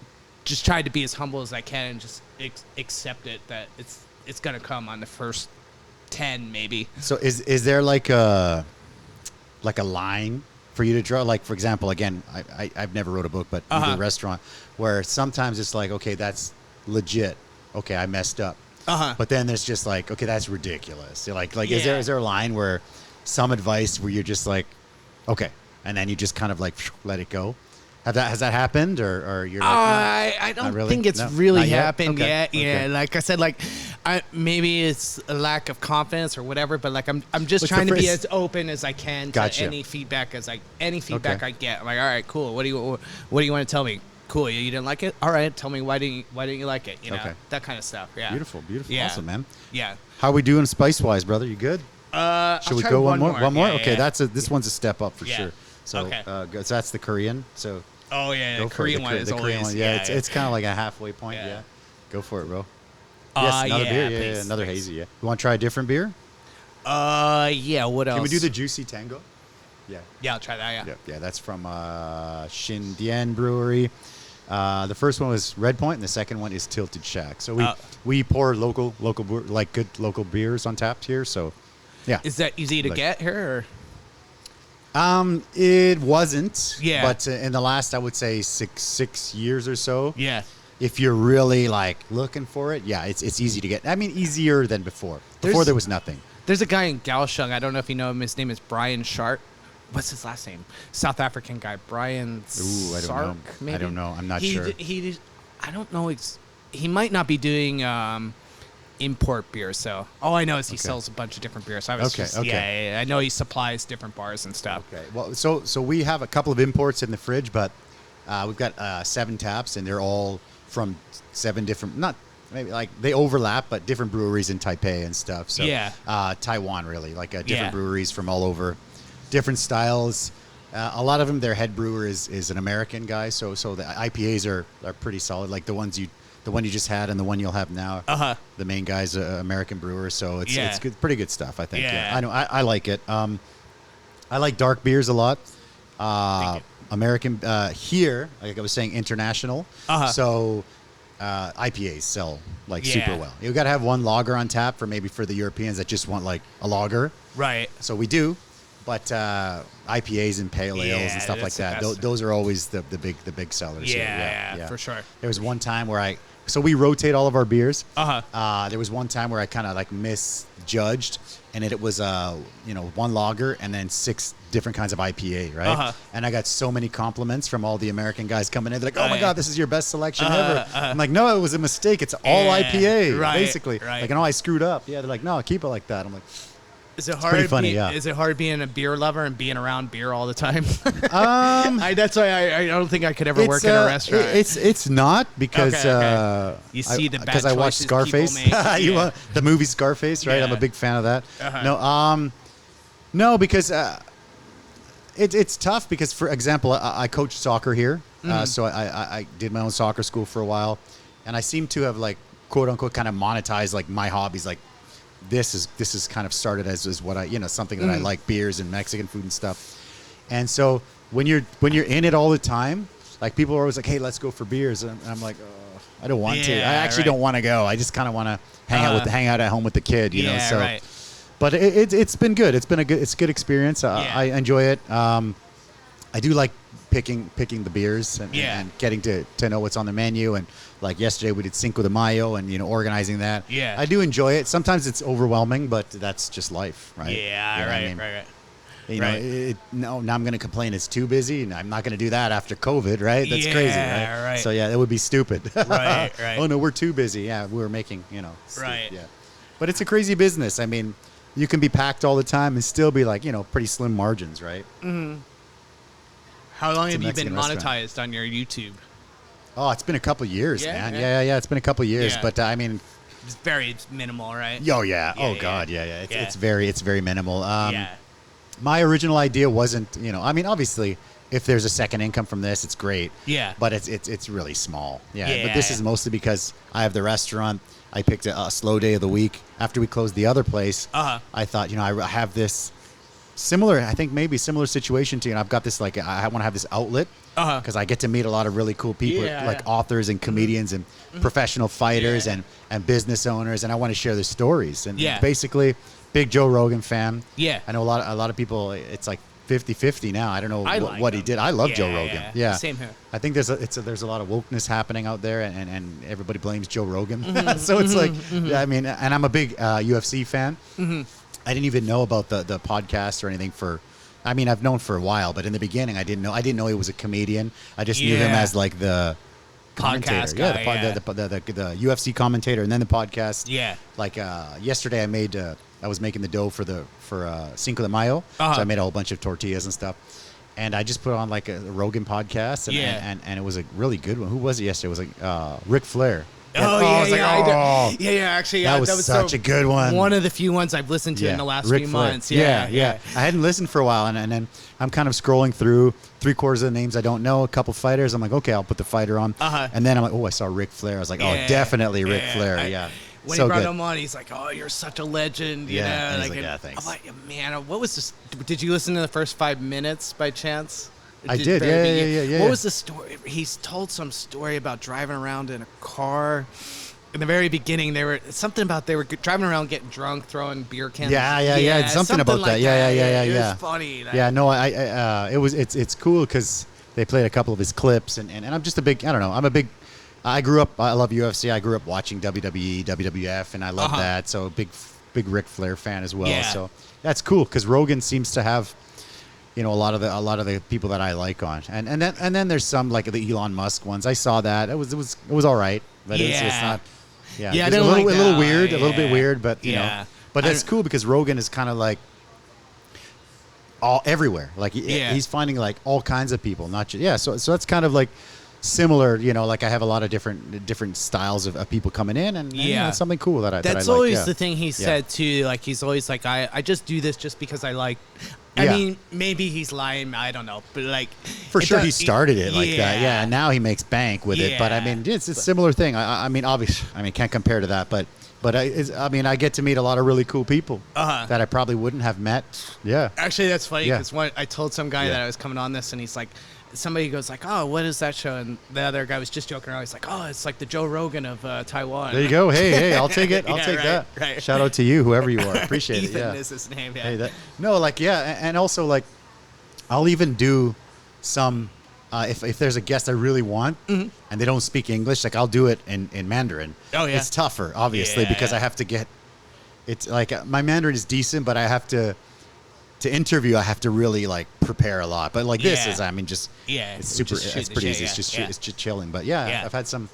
try to be as humble as I can and just accept it that it's gonna come on the first 10 maybe. So is there like a line for you to draw? Like, for example, again, I've never wrote a book, but either restaurant, where sometimes it's like, okay, that's legit. Okay, I messed up. But then there's just like, okay, that's ridiculous. You're like is there a line where some advice where you're just like, okay, and then you just kind of like let it go? Has that happened, or you're like, I don't really? think it's No? really Not happened yet. Okay. Yeah, like I said, like maybe it's a lack of confidence or whatever, but like I'm just trying to be as open as I can to any feedback I get. I'm like, all right, cool. What do you want to tell me? Cool, you didn't like it? All right, tell me why didn't you like it? You know, that kind of stuff. Yeah. Beautiful. Yeah. Awesome, man. Yeah. How we doing spice-wise, brother? You good? Should we go one more? One more? Okay, this one's a step up for sure. So, so that's the Korean. So. Oh yeah, the Korean one is the always. Korean one. Yeah, it's kind of like a halfway point. Yeah. Go for it, bro. Yes, another beer. Yeah, another hazy. Yeah. You want to try a different beer? Yeah. What else? Can we do the Juicy Tango? Yeah. Yeah, I'll try that. Yeah. That's from Shindian Brewery. The first one was Red Point, and the second one is Tilted Shack. So we pour local like good local beers on tap here. So, yeah. Is that easy to get here? Or? It wasn't. Yeah. But in the last, I would say six years or so. Yeah. If you're really like looking for it, it's easy to get. I mean, easier than before. Before there was nothing. There's a guy in Kaohsiung. I don't know if you know him. His name is Brian Sharp. What's his last name? South African guy, Brian. Ooh, I don't know. Maybe? I don't know. I'm not sure. I don't know. He might not be doing import beer. So all I know is he sells a bunch of different beers. So I was yeah, I know he supplies different bars and stuff. Okay. Well, so we have a couple of imports in the fridge, but we've got 7 taps, and they're all from 7 different. Not maybe like they overlap, but different breweries in Taipei and stuff. So Taiwan really like different breweries from all over. Different styles. A lot of them, their head brewer is an American guy, so the IPAs are pretty solid. Like the one you just had and the one you'll have now. The main guy's an American brewer, so it's good, pretty good stuff. I think. Yeah. I know. I like it. I like dark beers a lot. American here, like I was saying, international. So IPAs sell like super well. You got to have one lager on tap for the Europeans that just want like a lager. Right. So we do. But IPAs and pale ales and stuff like that, those are always the big sellers. Yeah, for sure. There was one time where so we rotate all of our beers. There was one time where I kind of like misjudged, and it was one lager and then 6 different kinds of IPA, right? And I got so many compliments from all the American guys coming in. They're like, "Oh my God, this is your best selection ever." I'm like, "No, it was a mistake. It's all IPA, basically." Right. Like, "No, I screwed up." Yeah, they're like, "No, keep it like that." I'm like, Is it It's hard? pretty funny, yeah. Is it hard being a beer lover and being around beer all the time? That's why I don't think I could ever work in a restaurant. It's not because Okay. You see the bad because I watched choices Scarface. people make. You want the movie Scarface, right? Yeah. I'm a big fan of that. Uh-huh. No, because it's tough because, for example, I coach soccer here, so I did my own soccer school for a while, and I seem to have like quote unquote kind of monetized like my hobbies. Like this is kind of started as what I something that I like, beers and Mexican food and stuff. And so when you're in it all the time, like people are always like, hey, let's go for beers, and I'm like, oh, I don't want to. I actually don't want to go. I just kind of want to hang out at home with the kid, you know. So. Right. But it's been good. It's a good experience. I enjoy it. I do like picking the beers and getting to know what's on the menu. And like yesterday we did Cinco de Mayo and organizing that. Yeah. I do enjoy it. Sometimes it's overwhelming, but that's just life, right? Yeah. Right. Now I'm going to complain it's too busy, and I'm not going to do that after COVID, right? That's crazy, right? So yeah, that would be stupid. Right. Oh no, we're too busy. Yeah, we were making, Right. Yeah. But it's a crazy business. I mean, you can be packed all the time and still be like, pretty slim margins, right? Mm-hmm. How long have you been Mexican restaurant. monetized on your YouTube? Oh, it's been a couple of years, Yeah, man. yeah. Yeah. It's been a couple of years, Yeah. but I mean, It's very minimal, right? oh yeah. Yeah, Oh yeah. God, yeah. Yeah. It's very minimal. Yeah. My original idea wasn't, I mean, obviously, if there's a second income from this, it's great. Yeah. But it's really small. Yeah. Yeah, But this is mostly because I have the restaurant. I picked a slow day of the week after we closed the other place. I thought, I have this similar, I think maybe similar situation to you. And I've got this I want to have this outlet because I get to meet a lot of really cool people, authors and comedians and professional fighters and business owners, and I want to share their stories. And basically, big Joe Rogan fan. Yeah. I know a lot of people. It's like 50-50 now. I don't know what he him. did. I love Joe Rogan. Yeah. Same here. I think there's a lot of wokeness happening out there, and everybody blames Joe Rogan. So it's like, I mean, and I'm a big UFC fan. I didn't even know about the podcast or anything I mean, I've known for a while, but in the beginning, I didn't know he was a comedian. I just knew him as like the commentator. Podcast guy, The UFC commentator, and then the podcast. Yeah. Like yesterday, I was making the dough for Cinco de Mayo, so I made a whole bunch of tortillas and stuff. And I just put on like a Rogan podcast, and it was a really good one. Who was it yesterday? It was like Ric Flair. Actually, that was such a good one. One of the few ones I've listened to in the last few months. Yeah. I hadn't listened for a while, and then I'm kind of scrolling through 3/4 of the names I don't know, a couple fighters. I'm like, okay, I'll put the fighter on. And then I'm like, oh, I saw Ric Flair. I was like, definitely Ric Flair. When so he brought good. him on, he's like, "Oh, you're such a legend." You know? And he's like, thanks. I'm like, man, what was this? Did you listen to the first 5 minutes by chance? I did. Yeah. What was the story? He's told some story about driving around in a car. In the very beginning, they were driving around getting drunk, throwing beer cans. Yeah. Something about like that. Yeah. It was funny. Yeah. No, it's cool because they played a couple of his clips, and I'm just a big. I don't know. I love UFC. I grew up watching WWE, WWF, and I love that. So big Ric Flair fan as well. Yeah. So that's cool because Rogan seems to have, a lot of the people that I like on, and then there's some like the Elon Musk ones. I saw that. It was all right, but it's not. Yeah, it's a little weird, a little bit weird, but but that's cool because Rogan is kind of like all everywhere. Like he's finding like all kinds of people, not just So that's kind of like similar. Like I have a lot of different styles of people coming in, and it's something cool that I. That's that I always like. the thing he said too. Like he's always like, I just do this just because I like. I mean, maybe he's lying. I don't know, but like for sure he started it like that. Yeah, and now he makes bank with it. But I mean, it's a similar thing. I mean, obviously, can't compare to that. But I get to meet a lot of really cool people that I probably wouldn't have met. Yeah. Actually, that's funny because I told some guy that I was coming on this, and he's like, somebody goes like, "Oh, what is that show?" And the other guy was just joking around. He's like, "Oh, it's like the Joe Rogan of Taiwan." There you go. Hey, I'll take it. I'll take that. Right. Shout out to you, whoever you are. Appreciate Ethan it. Yeah. is his name. Yeah. Hey, and also like, I'll even do some if there's a guest I really want and they don't speak English, like I'll do it in Mandarin. Oh yeah. It's tougher, obviously, because I have to get. It's like my Mandarin is decent, but I have to interview, I have to really like prepare a lot. But like this is, it's super. It's pretty easy. It's just chilling. But I've had some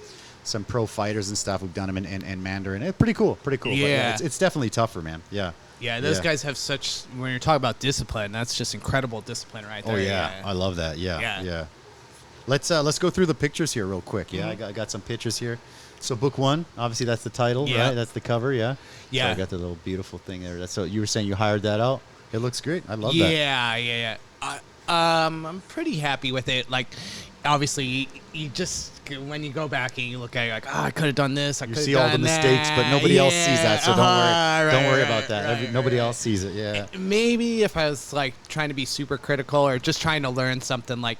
pro fighters and stuff. We've done them in Mandarin. It's pretty cool. Yeah, but it's definitely tougher, man. Yeah. Yeah, those guys have such, when you're talking about discipline, that's just incredible discipline right there. Oh, yeah. I love that. Yeah. Let's go through the pictures here real quick. Yeah, I got some pictures here. So book 1, obviously that's the title, right? That's the cover, yeah? Yeah. So I got the little beautiful thing there. So you were saying you hired that out? It looks great. I love that. Yeah. I'm pretty happy with it. Like, obviously, you just, when you go back and you look at it, you're like, I could have done this, I could have done that. You see all the mistakes, but nobody else sees that, so don't worry about that. Nobody else sees it, yeah. Maybe if I was, like, trying to be super critical or just trying to learn something, like,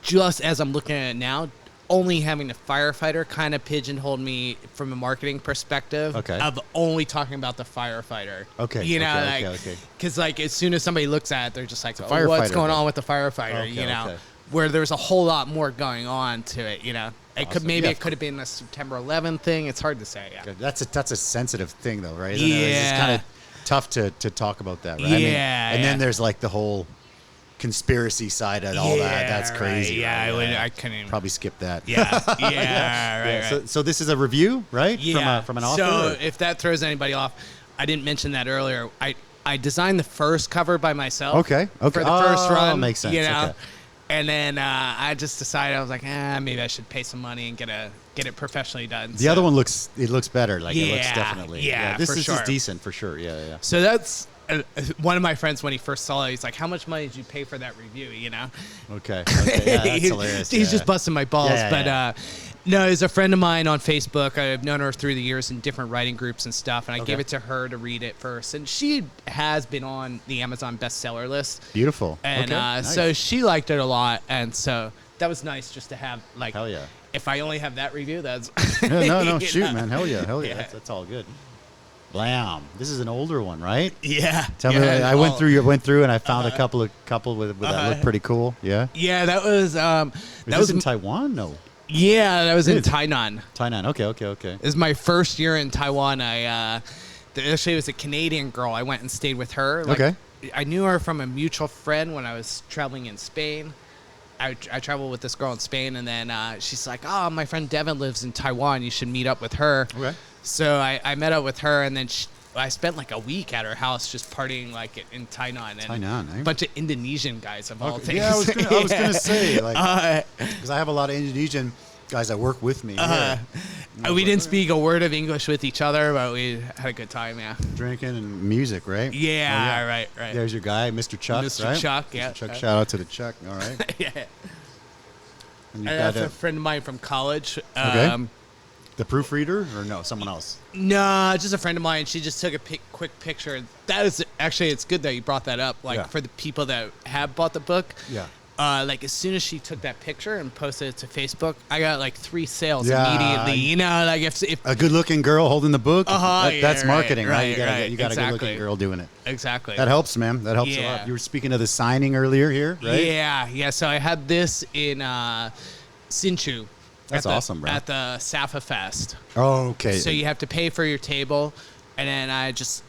just as I'm looking at it now, only having a firefighter kind of pigeonholed me from a marketing perspective of only talking about the firefighter. Okay. You know, because like as soon as somebody looks at it, they're just like, what's going on with the firefighter? You know, where there's a whole lot more going on to it. You know, it could it could have been a September 11th thing. It's hard to say. Yeah. That's a sensitive thing though, right? Isn't it? It's kind of tough to talk about that, right? Yeah. And then there's like the whole conspiracy side and all that. That's crazy. Yeah, right? I couldn't probably skip that. Yeah. Right. So this is a review, right? Yeah. From an author. So if that throws anybody off, I didn't mention that earlier. I designed the first cover by myself. Okay. For the first run. Makes sense. You know? Okay. And then I just decided, I was like, maybe I should pay some money and get it professionally done. The other one looks better. Like it looks definitely. Yeah, this is decent for sure. Yeah. So that's one of my friends when he first saw it. He's like, "How much money did you pay for that review?" You know. Okay. Yeah, that's hilarious. He's just busting my balls. Yeah. No, he's a friend of mine on Facebook. I've known her through the years in different writing groups and stuff, and I gave it to her to read it first. And she has been on the Amazon bestseller list. Beautiful. And nice. so she liked it a lot, and so that was nice just to have, like, hell yeah. If I only have that review, that's... no, shoot, man. Hell yeah. That's all good. Blam. This is an older one, right? Yeah. Tell me, I went through and I found a couple with that looked pretty cool. Yeah. Yeah, that was was in Taiwan? No. Yeah, that was in Tainan. Tainan. Okay. It was my first year in Taiwan. Actually, it was a Canadian girl. I went and stayed with her. Like, I knew her from a mutual friend when I was traveling in Spain. I traveled with this girl in Spain, and then she's like, "Oh, my friend Devin lives in Taiwan. You should meet up with her." Okay. So I met up with her, and then I spent like a week at her house just partying like in Tainan. And a bunch of Indonesian guys of all things. Yeah, I was going to say, like, because I have a lot of Indonesian guys that work with me. We didn't speak a word of English with each other, but we had a good time, yeah. Drinking and music, right? Yeah, right. There's your guy, Mr. Chuck, Mr. Chuck, yeah. Mr. Chuck, shout out to the Chuck, all right. Yeah. And that's a friend of mine from college. The proofreader, or no, someone else? No, just a friend of mine. She just took a quick picture. That is actually, it's good that you brought that up. Like for the people that have bought the book. Yeah. Like as soon as she took that picture and posted it to Facebook, I got like 3 sales immediately. You know, like if a good-looking girl holding the book, that's marketing, right? You got a good-looking girl doing it. Exactly. That helps, man. That helps a lot. You were speaking of the signing earlier here, right? Yeah. So I had this in Hsinchu. That's awesome, bro. At the Safa Fest. Oh, okay. So you have to pay for your table, and then I just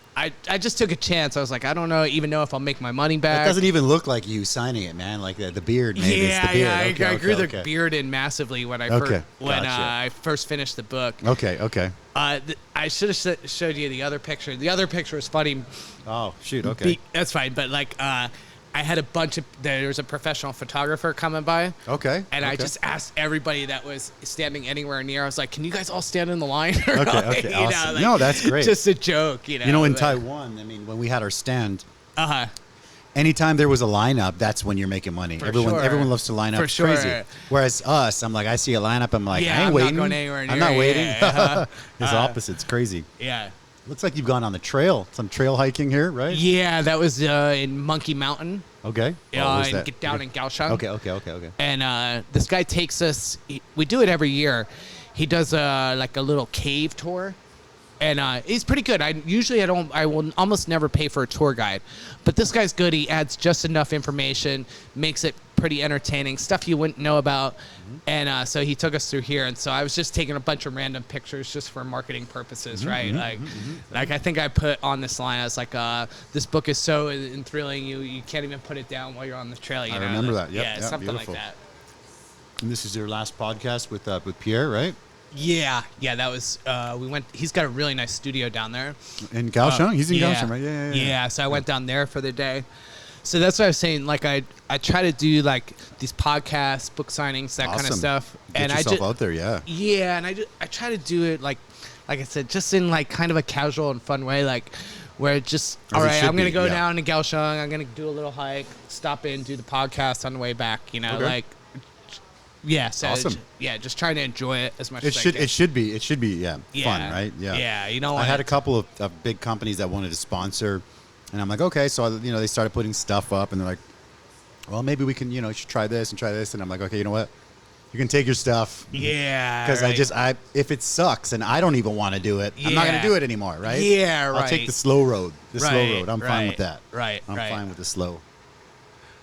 took a chance. I was like, I don't even know if I'll make my money back. It doesn't even look like you signing it, man. Like the beard, maybe it's the beard. I grew the beard in massively when I first finished the book. Okay. I should have showed you the other picture. The other picture was funny. Oh, shoot, okay. That's fine, but like... I had there was a professional photographer coming by. Okay. And I just asked everybody that was standing anywhere near. I was like, can you guys all stand in the line? Okay, awesome. No, that's great. Just a joke, you know. You know, in Taiwan, I mean, when we had our stand, anytime there was a lineup, that's when you're making money. Everyone loves to line up. It's crazy. Whereas us, I'm like, I see a lineup, I'm like, I ain't waiting. I'm not going anywhere near. I'm not waiting. It's opposite. It's crazy. Yeah. Looks like you've gone on the trail. Some trail hiking here, right? Yeah, that was in Monkey Mountain. Okay. And get down in Kaohsiung. Okay. And this guy takes us. We do it every year. He does like a little cave tour, and he's pretty good. I will almost never pay for a tour guide, but this guy's good. He adds just enough information, makes it pretty entertaining, stuff you wouldn't know about. And so he took us through here, and so I was just taking a bunch of random pictures just for marketing purposes, right? Like I think I put on this line, I was like, this book is so enthralling, you can't even put it down while you're on the trail. I remember that. Yep, something beautiful. like that. And this is your last podcast with Pierre, right? Yeah, that was we went. He's got a really nice studio down there in Kaohsiung. He's in Kaohsiung, right? Yeah. So I went down there for the day. So that's what I was saying. Like I try to do like these podcasts, book signings, that kind of stuff. Get yourself out there, yeah. Yeah, and I try to do it like I said, just in like kind of a casual and fun way, like where it just all right. I'm gonna go down to Kaohsiung. I'm gonna do a little hike, stop in, do the podcast on the way back. You know, like. Yeah, so awesome. Just trying to enjoy it as much as I can. It should be fun, right? Yeah, you know. I had a couple of big companies that wanted to sponsor, and I'm like, okay, so they started putting stuff up, and they're like, well, maybe we can, you should try this, and I'm like, okay, you know what? You can take your stuff. Yeah. Because if it sucks and I don't even want to do it, I'm not going to do it anymore, right? Yeah, right. I'll take the slow road. I'm fine with that. Right. I'm fine with the slow.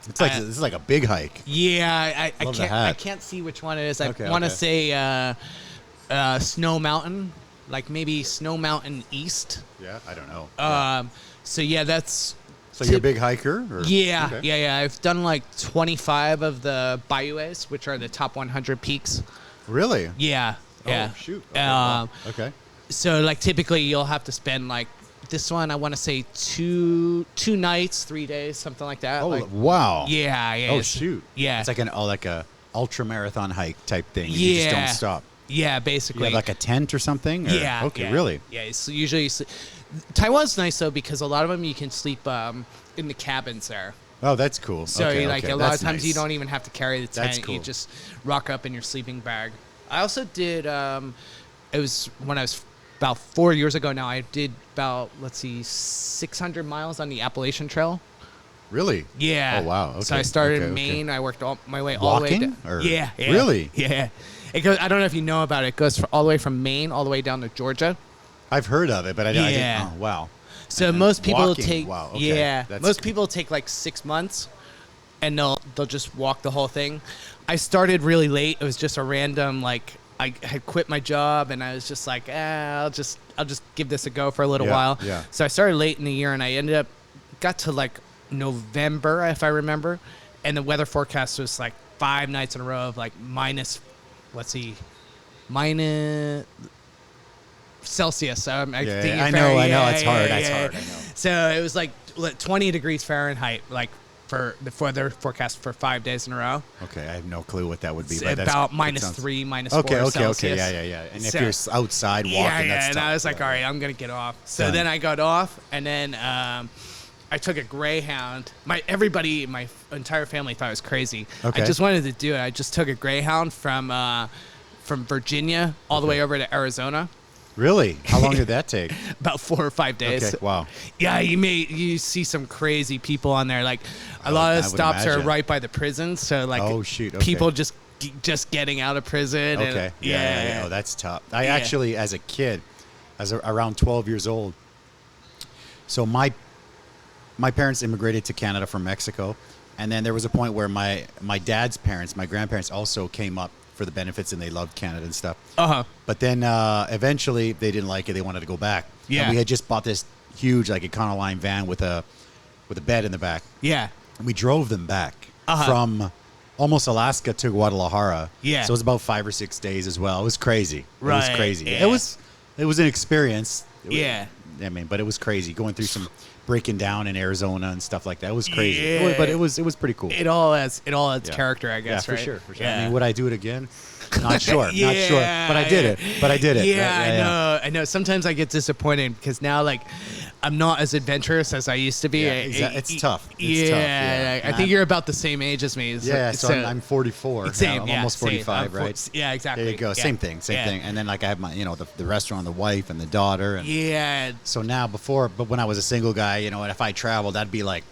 It's like this is like a big hike. Yeah, I can't see which one it is. I want to say Snow Mountain, like maybe Snow Mountain East. Yeah, I don't know. So that's. So you're a big hiker? Or? Yeah, okay. Yeah. I've done like 25 of the Bayoues, which are the top 100 peaks. Really? Yeah. Oh shoot. Okay. Okay. So like typically you'll have to spend like. This one, I want to say two nights, 3 days, something like that. Oh, wow. Yeah. Oh, shoot. Yeah. It's like a ultra marathon hike type thing. You just don't stop. Yeah, basically. You have like a tent or something? Or? Yeah. Okay, really? Yeah, it's usually... Taiwan's nice, though, because a lot of them you can sleep in the cabins there. Oh, that's cool. So, a lot of times nice. You don't even have to carry the tent. That's cool. You just rock up in your sleeping bag. I also did... it was when I was... About 4 years ago now, I did about 600 miles on the Appalachian Trail. Really? Yeah. Oh wow. Okay. So I started in Maine. I worked my way all the way down. Yeah. Really? Yeah. It goes. I don't know if you know about it. It goes all the way from Maine all the way down to Georgia. I've heard of it, but I didn't. Oh wow. So most people walking, take. Wow. Okay. Yeah. Most people take like 6 months, and they'll just walk the whole thing. I started really late. It was just a random I had quit my job, and I was just like, I'll just give this a go for a little while. Yeah. So I started late in the year, and I got to like November, if I remember, and the weather forecast was like 5 nights in a row of like minus Celsius. So I know. It's hard. It's hard. I know. So it was like 20 degrees Fahrenheit, like. For the weather forecast for 5 days in a row. Okay, I have no clue what that would be. But about -3, -4 Celsius. Okay, yeah. And if you're outside walking, that's and tough. I was like, all right, I'm going to get off. So then I got off, and then I took a Greyhound. My entire family thought I was crazy. Okay. I just wanted to do it. I just took a Greyhound from Virginia all the way over to Arizona. Really? How long did that take? About 4 or 5 days. Okay, wow. Yeah, you see some crazy people on there. Like a lot of the stops are right by the prison, so like people just getting out of prison. Okay. And, yeah. Oh, that's tough. I actually, as a kid, around 12 years old. So my parents immigrated to Canada from Mexico, and then there was a point where my dad's parents, my grandparents, also came up for the benefits, and they loved Canada and stuff. But then eventually they didn't like it. They wanted to go back. Yeah. And we had just bought this huge Econoline van with a bed in the back. Yeah. And we drove them back from almost Alaska to Guadalajara. Yeah. So it was about 5 or 6 days as well. It was crazy. Right. It was crazy. Yeah. It was an experience. But it was crazy going through some breaking down in Arizona and stuff like that. It was crazy. Yeah. But it was pretty cool. It all has character, I guess. Yeah, right? for sure. Yeah. I mean, would I do it again? Not sure. Not sure. But I did it. Yeah, I know. Sometimes I get disappointed because now, I'm not as adventurous as I used to be. Yeah, it's tough. It's tough. Yeah. I think you're about the same age as me. So I'm 44. Same. I'm almost 45, right? Yeah, exactly. There you go. Yeah. Same thing. And then I have my, the restaurant, the wife, and the daughter. And so now but when I was a single guy, and if I traveled, I'd be like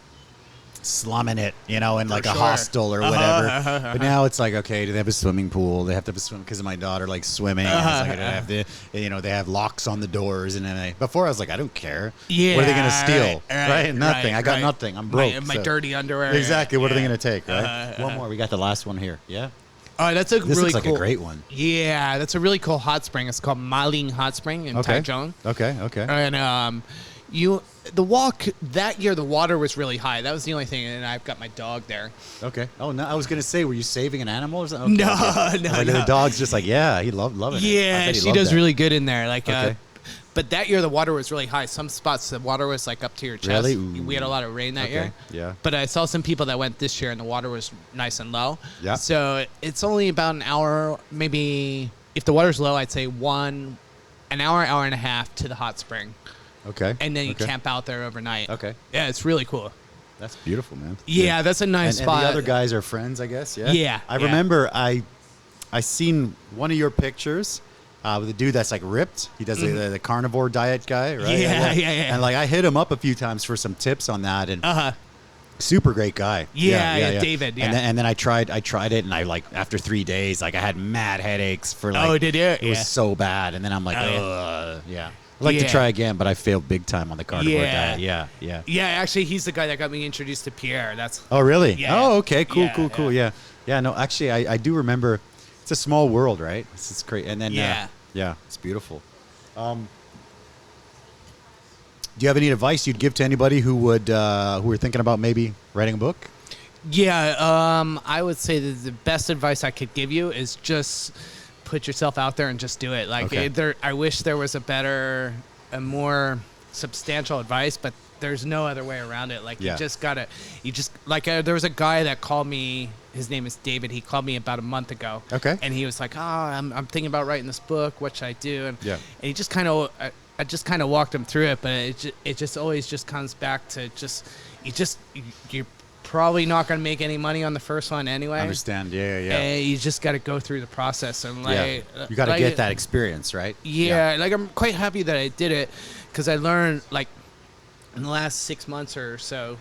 slumming it, in a hostel or whatever. But now it's like, okay, do they have a swimming pool? They have to have a swim because of my daughter likes swimming. And it's like, I have to, they have locks on the doors. And then before I was like, I don't care. Yeah. What are they going to steal? Right? Nothing. I got nothing. I'm broke. My dirty underwear. Exactly. What are they going to take? Right? One more. We got the last one here. Yeah. Oh, this looks like a great one. Yeah, that's a really cool hot spring. It's called Maine Hot Spring in Taichung. Okay. And The walk that year, the water was really high. That was the only thing, and I've got my dog there. Okay. Oh, no, I was gonna say, were you saving an animal or something? Okay, No, okay. no, Like, no. The dog's just like, yeah, he loving it. I Yeah, bet he she loved does that. really good in there. Like, Okay. but that year the water was really high. Some spots the water was like up to your chest. Really? Ooh. We had a lot of rain that Okay, year. yeah. But I saw some people that went this year and the water was nice and low. Yeah. So it's only about an hour, maybe if the water's low, I'd say an hour and a half to the hot spring. Okay. And then you okay. camp out there overnight. Okay. Yeah, it's really cool. That's beautiful, man. Yeah, that's a nice and spot. And the other guys are friends, I guess. Yeah. Yeah, I yeah. remember I seen one of your pictures with a dude that's like ripped. He does the carnivore diet guy, right? Yeah. And like I hit him up a few times for some tips on that, and Uh-huh. super great guy. Yeah, David. Yeah. And then I tried it, and I like after 3 days, like I had mad headaches for like. Oh, did you? It Yeah. was so bad, and then I'm like, Oh, yeah. I'd like to try again, but I failed big time on the carnivore Yeah. diet. Yeah. Yeah, actually, he's the guy that got me introduced to Pierre. That's Oh, really? Yeah. Oh, okay. Cool, Yeah, cool. Yeah. No, actually, I do remember. It's a small world, right? It's great. And then, Yeah. It's beautiful. Do you have any advice you'd give to anybody who were thinking about maybe writing a book? Yeah, I would say that the best advice I could give you is just put yourself out there and just do it. Like, Okay. I wish there was a more substantial advice, but there's no other way around it. Like, Yeah. there was a guy that called me. His name is David. He called me about a month ago. Okay. And he was like, I'm thinking about writing this book. What should I do? And he just kind of, I just kind of walked him through it, but it just always just comes back to you're probably not going to make any money on the first one anyway. I understand. Yeah. And you just got to go through the process and like You got to get that experience, right? Yeah, like I'm quite happy that I did it because I learned like in the last 6 months or so,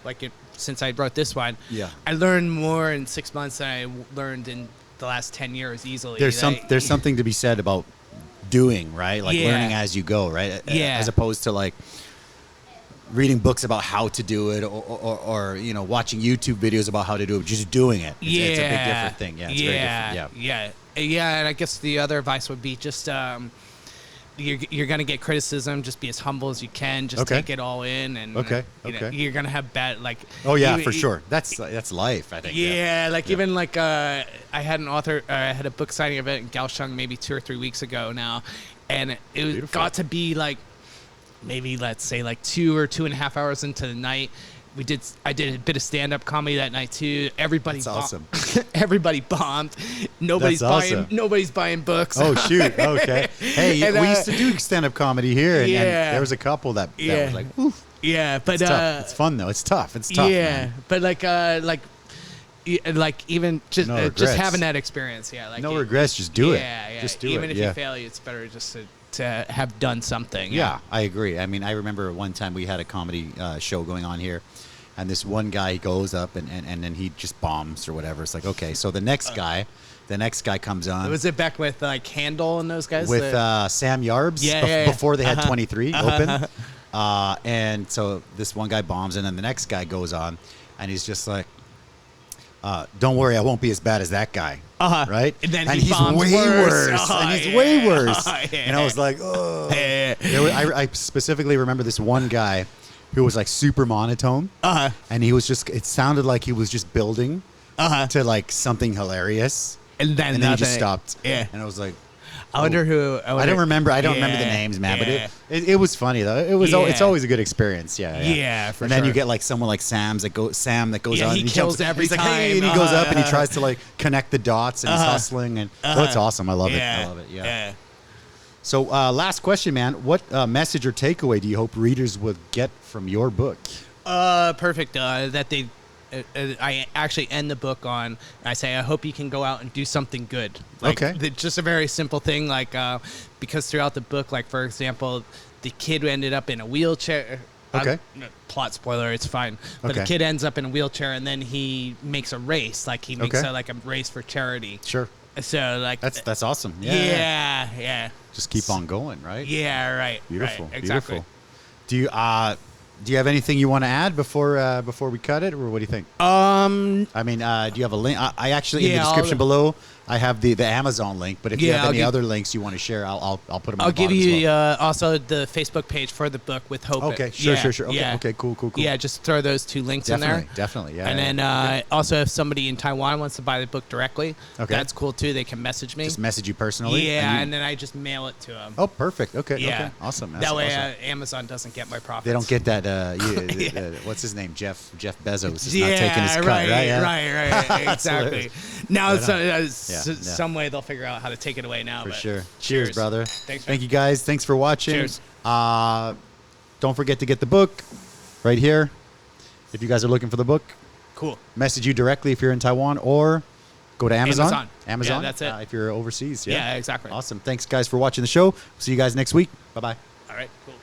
since I wrote this one, I learned more in 6 months than I learned in the last 10 years easily. There's something to be said about doing, right? Like learning as you go, right? Yeah. As opposed to like reading books about how to do it or watching YouTube videos about how to do it, just doing it. It's a big different thing. Yeah, it's very different. Yeah, and I guess the other advice would be just you're going to get criticism. Just be as humble as you can. Just take it all in. And you're going to have bad, like... Oh, yeah, for sure. That's life, I think. Even like I had a book signing event in Kaohsiung maybe 2 or 3 weeks ago now. And it got to be like, maybe let's say like 2 or 2.5 hours into the night. I did a bit of stand-up comedy that night too. Everybody awesome. Everybody bombed. Nobody's buying books. Oh shoot. Okay. Hey, and, we used to do stand-up comedy here, and there was a couple that was like, oof. Yeah, but it's tough. It's fun though. It's tough. Yeah, man. But even just having that experience. Yeah, like no regrets. Just do it. Yeah. Just do it. Even if you fail, it's better just to have done something. Yeah, I agree. I mean, I remember one time we had a comedy show going on here, and this one guy goes up and then he just bombs or whatever. It's like, okay, so the next guy comes on. Was it back with like Handel and those guys? With Sam Yarbs before they had 23 open. And so this one guy bombs, and then the next guy goes on, and he's just like, don't worry, I won't be as bad as that guy. Right? And he's way worse. And he's way worse. And I was like, oh. I specifically remember this one guy who was like super monotone. And he was it sounded like he was just building to like something hilarious. And then he just stopped. Yeah. And I was like, I wonder who. I don't remember the names, man. But it was funny though. It's always a good experience. Yeah, for and then you get like someone like Sam that goes on. He kills every time. He's like, hey, and he goes up and he tries to like connect the dots and he's hustling and it's awesome. I love it. I love it. Yeah. So last question, man. What message or takeaway do you hope readers would get from your book? Perfect. That they. I actually end the book on, I say, I hope you can go out and do something good. Just a very simple thing, because throughout the book, like, for example, the kid ended up in a wheelchair. Plot spoiler, it's fine. But the kid ends up in a wheelchair, and then he makes a race. Like, he makes a race for charity. Sure. So, like... That's awesome. Yeah. Just keep on going, right? Yeah, right. Beautiful. Right, exactly. Beautiful. Do you have anything you want to add before we cut it, or what do you think? I mean, do you have a link? I actually in the description below, I have the Amazon link, but if you have any other links you want to share, I'll put them. I'll give you also the Facebook page for the book with Hope. Okay, sure. Okay, cool. Yeah, just throw those 2 links in there. Definitely, yeah. And then also, if somebody in Taiwan wants to buy the book directly, that's cool too. They can message me. Just message you personally. Yeah, and then I just mail it to them. Oh, perfect. Okay. Yeah. Okay. Awesome. That way, Amazon doesn't get my profits. They don't get that. What's his name? Jeff Bezos is not taking his cut, right? Yeah. Right. Exactly. Now, some way they'll figure out how to take it away now. For sure. Cheers, brother. Thanks. Thank you, guys. Thanks for watching. Cheers. Don't forget to get the book right here. If you guys are looking for the book, cool. Message you directly if you're in Taiwan, or go to Amazon. Yeah, that's it. If you're overseas. Yeah, exactly. Awesome. Thanks, guys, for watching the show. See you guys next week. Bye-bye. All right, cool.